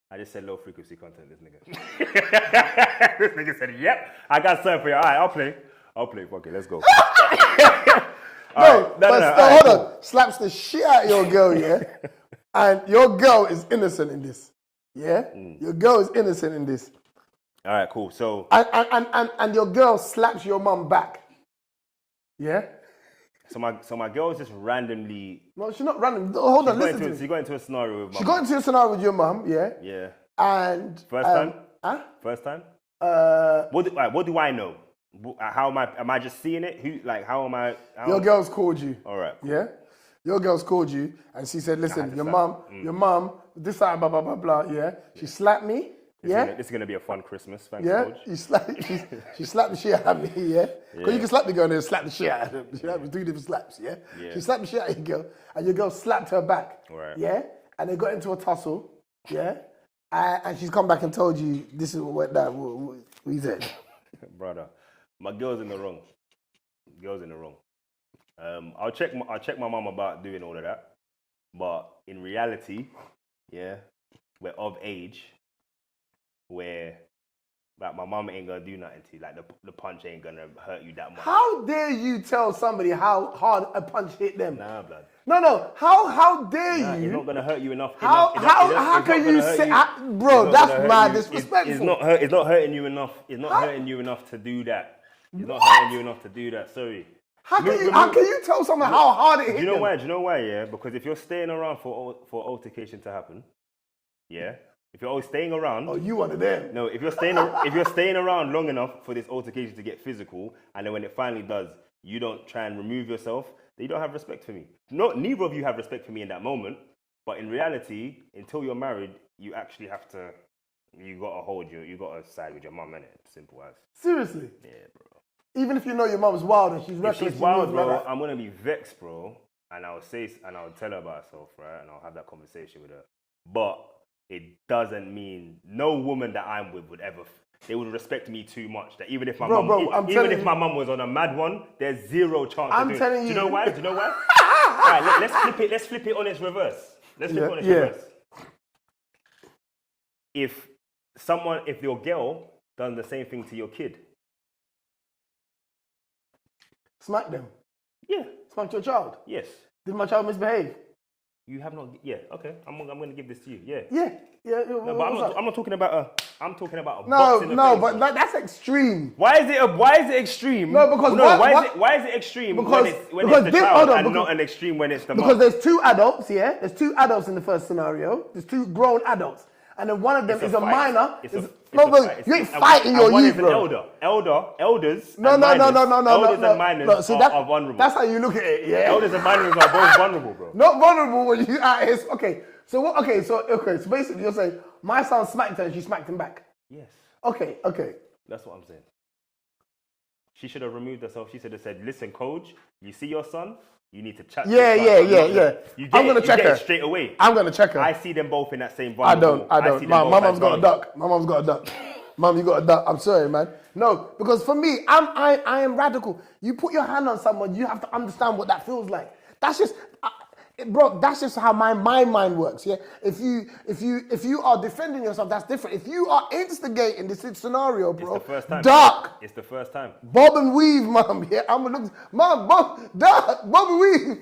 I just said low frequency content, this nigga. This nigga said, yep, I got something for you. All right, I'll play. Fuck it, let's go. Hold on. Slaps the shit out of your girl, yeah? And your girl is innocent in this. Yeah? Your girl is innocent in this. All right, cool. So and your girl slaps your mum back. Yeah? So my girl is just randomly. No, she's not random. Hold on, listen to me. She got into a scenario with mum. She got into a scenario with your mum, yeah? Yeah. And first time? Huh? First time? What do I know? How am I just seeing it? How am I? Your girl's called you. All right. Cool. Yeah? Your girl's called you and she said, listen, your mum, this side, blah, blah, blah, blah, yeah? She slapped me, yeah? This is going to be a fun Christmas, thanks, yeah? Coach. She slapped the shit out of me, yeah? Because you can slap the girl and then slap the shit out of them. You know, 3 different slaps, yeah? She slapped the shit out of your girl and your girl slapped her back, yeah? And they got into a tussle, yeah? And she's come back and told you, this is what went down, what he said. Brother, my girl's in the wrong. I'll check my mum about doing all of that, but in reality, yeah, we're of age where my mum ain't gonna do nothing to you. Like the punch ain't gonna hurt you that much. How dare you tell somebody how hard a punch hit them? Nah, blood. No. How dare you? It's not gonna hurt you enough. How can you say, bro? That's mad disrespectful. It's not hurting you enough. It's not hurting you enough to do that. It's not hurting you enough to do that. Sorry. How can you tell someone how hard it hit them? Do you know why? Yeah, because if you're staying around for altercation to happen, yeah. If you're always staying around, you one of them. No, if you're staying around long enough for this altercation to get physical, and then when it finally does, you don't try and remove yourself, then you don't have respect for me. No, neither of you have respect for me in that moment. But in reality, until you're married, you actually have to. You gotta side with your mum, innit? Simple as. Seriously? Yeah, bro. Even if you know your mum's wild and she's reckless. If she's wild, bro, I'm gonna be vexed, bro. And I'll tell her about herself, right? And I'll have that conversation with her. But it doesn't mean no woman that I'm with would ever. They would respect me too much. That even if my mum, my mum was on a mad one, there's zero chance. I'm telling you. Do you know why? Right, let's flip it on its reverse. Reverse. If your girl done the same thing to your kid, smack them. Yeah. Smack your child. Yes. Did my child misbehave? You have not. Yeah. Okay. I'm going to give this to you. Yeah. Yeah. No, but I'm not talking about I'm talking about a no, box in the no, face. but that's extreme. Why is it extreme? No, because why is it extreme when it's the child and not an extreme when it's the mom? Because there's 2 adults, yeah. There's 2 adults in the first scenario. There's 2 grown adults, and then one of them is a minor. You ain't fighting your youth, bro. Elders. No. Elders and minors are vulnerable. That's how you look at it, yeah. Elders and minors are both vulnerable, bro. Not vulnerable when you are. Okay. So what? Okay. So basically, you're saying my son smacked her and she smacked him back. Yes. Okay. That's what I'm saying. She should have removed herself. She should have said, "Listen, coach, you see your son. You need to chat." Yeah. I'm gonna check her straight away. I'm gonna check her. I see them both in that same vulnerable. I don't. My mom's got a duck. Mom, you got a duck. I'm sorry, man. No, because for me, I am radical. You put your hand on someone, you have to understand what that feels like. That's just, bro. That's just how my mind works. Yeah. If you are defending yourself, that's different. If you are instigating this scenario, bro, it's the first time. Dark. It's the first time. Bob and weave, mom. Yeah, I'm gonna look, mom, bob and weave.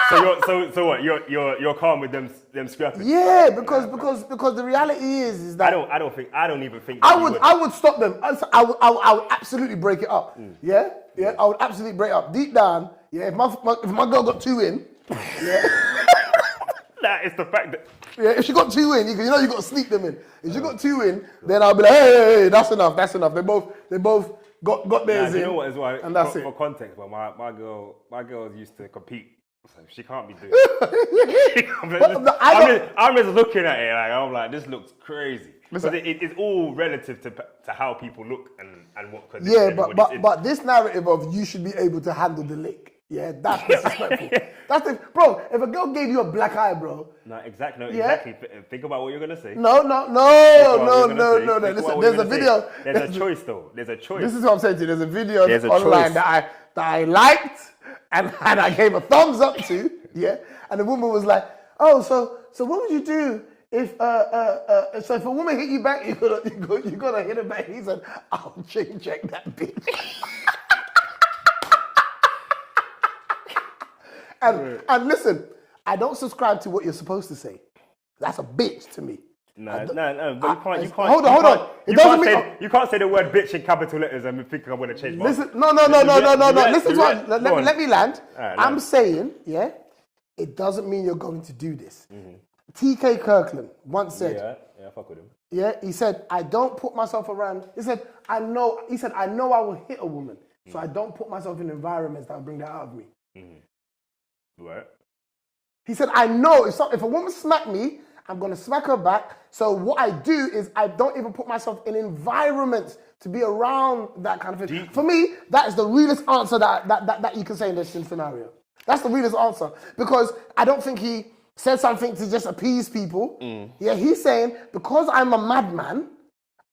So what? You're calm with them scrapping? Yeah, because the reality is that I don't even think. I would stop them. I would absolutely break it up. Yeah, I would absolutely break it up. Deep down, yeah. If my girl got 2 in, yeah. That is the fact that. Yeah, if she got 2 in, you know you got to sneak them in. If she got 2 in, then I'll be like, hey, that's enough. They both got theirs in. You know what? As well, and that's for context, but my girls used to compete. So she can't be doing it. I'm just looking at it like I'm like, this looks crazy. Because it's all relative to how people look and what. Yeah, but this narrative of you should be able to handle the lick. Yeah, that's disrespectful. Bro, if a girl gave you a black eye, bro. No, exactly. Think about what you're gonna say. No. Listen, there's a video. There's a choice though. There's a choice. This is what I'm saying to you. There's a video online that I liked and I gave a thumbs up to. Yeah, and the woman was like, "Oh, so what would you do if so if a woman hit you back, you gotta hit her back?" He said, "I'll check that bitch." And listen, I don't subscribe to what you're supposed to say. That's a bitch to me. No, but you can't. Hold on. You can't say the word bitch in capital letters and think I'm going to change my Listen, no. Listen to what. Let me land. Right, I'm saying, yeah, it doesn't mean you're going to do this. TK Kirkland once said, yeah, fuck with him. Yeah, he said, I don't put myself around. He said, I know I will hit a woman, so I don't put myself in environments that will bring that out of me. Right. He said, I know if a woman smack me, I'm going to smack her back. So what I do is I don't even put myself in environments to be around that kind of thing. For me, that is the realest answer that you can say in this scenario. That's the realest answer. Because I don't think he said something to just appease people. Yeah, he's saying, because I'm a madman,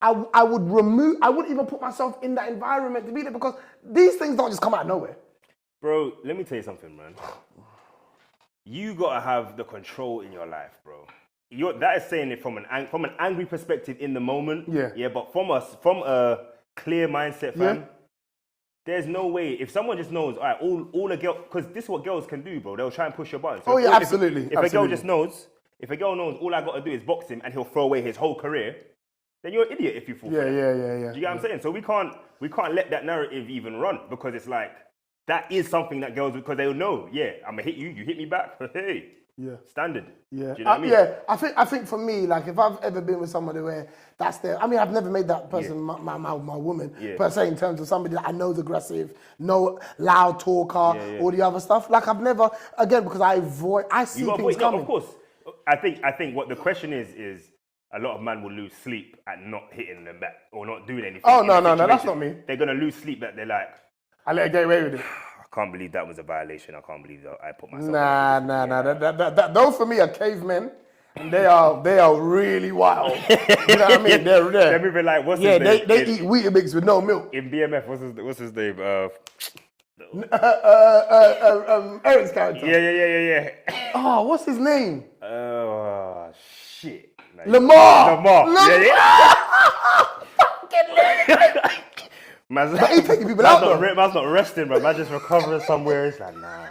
I wouldn't even put myself in that environment to be there, because these things don't just come out of nowhere. Bro, let me tell you something, man. You gotta have the control in your life, bro. That is saying it from an angry perspective in the moment. Yeah. But from a clear mindset, fam. There's no way if someone just knows, all right, all a girl, because this is what girls can do, bro. They'll try and push your buttons. So absolutely. If a girl just knows, all I gotta do is box him and he'll throw away his whole career, then you're an idiot if you fall. Yeah. Do you get what I'm saying? So we can't let that narrative even run, because it's like, that is something that girls, because they'll know, I'm gonna hit you, you hit me back, hey, standard. Yeah. Do you know what I mean? Yeah, I think for me, like, if I've ever been with somebody where that's I've never made that person my woman, per se, in terms of somebody that I know is aggressive, no loud talker, all the other stuff. Like, I've never, again, because I see things coming. Of course. I think what the question is a lot of men will lose sleep at not hitting them back or not doing anything. Oh, no, that's not me. They're gonna lose sleep that they're like, I let her get away with it. I can't believe that was a violation. I can't believe that I put myself. Nah. Those for me are cavemen, and they are really wild. You know what I mean? They're moving like what's his name? They eat Weetabix with no milk. In BMF, what's his name? Eric's character. Yeah. Oh, what's his name? Oh shit. Lamar. Man's taking people out. Man's not resting, bro. Man's just recovering somewhere. It's like, nah.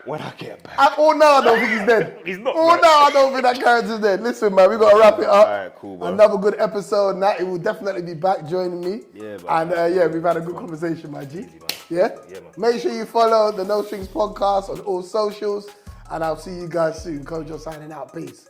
When I get back. I don't think he's dead. He's not. I don't think that character's dead. Listen, man, we gotta wrap it up. All right, cool, bro. Another good episode. Natty will definitely be back joining me. Yeah, bro. And we've had a good conversation, my G. Yeah, man. Make sure you follow the No Strings Podcast on all socials, and I'll see you guys soon. Kojo signing out. Peace.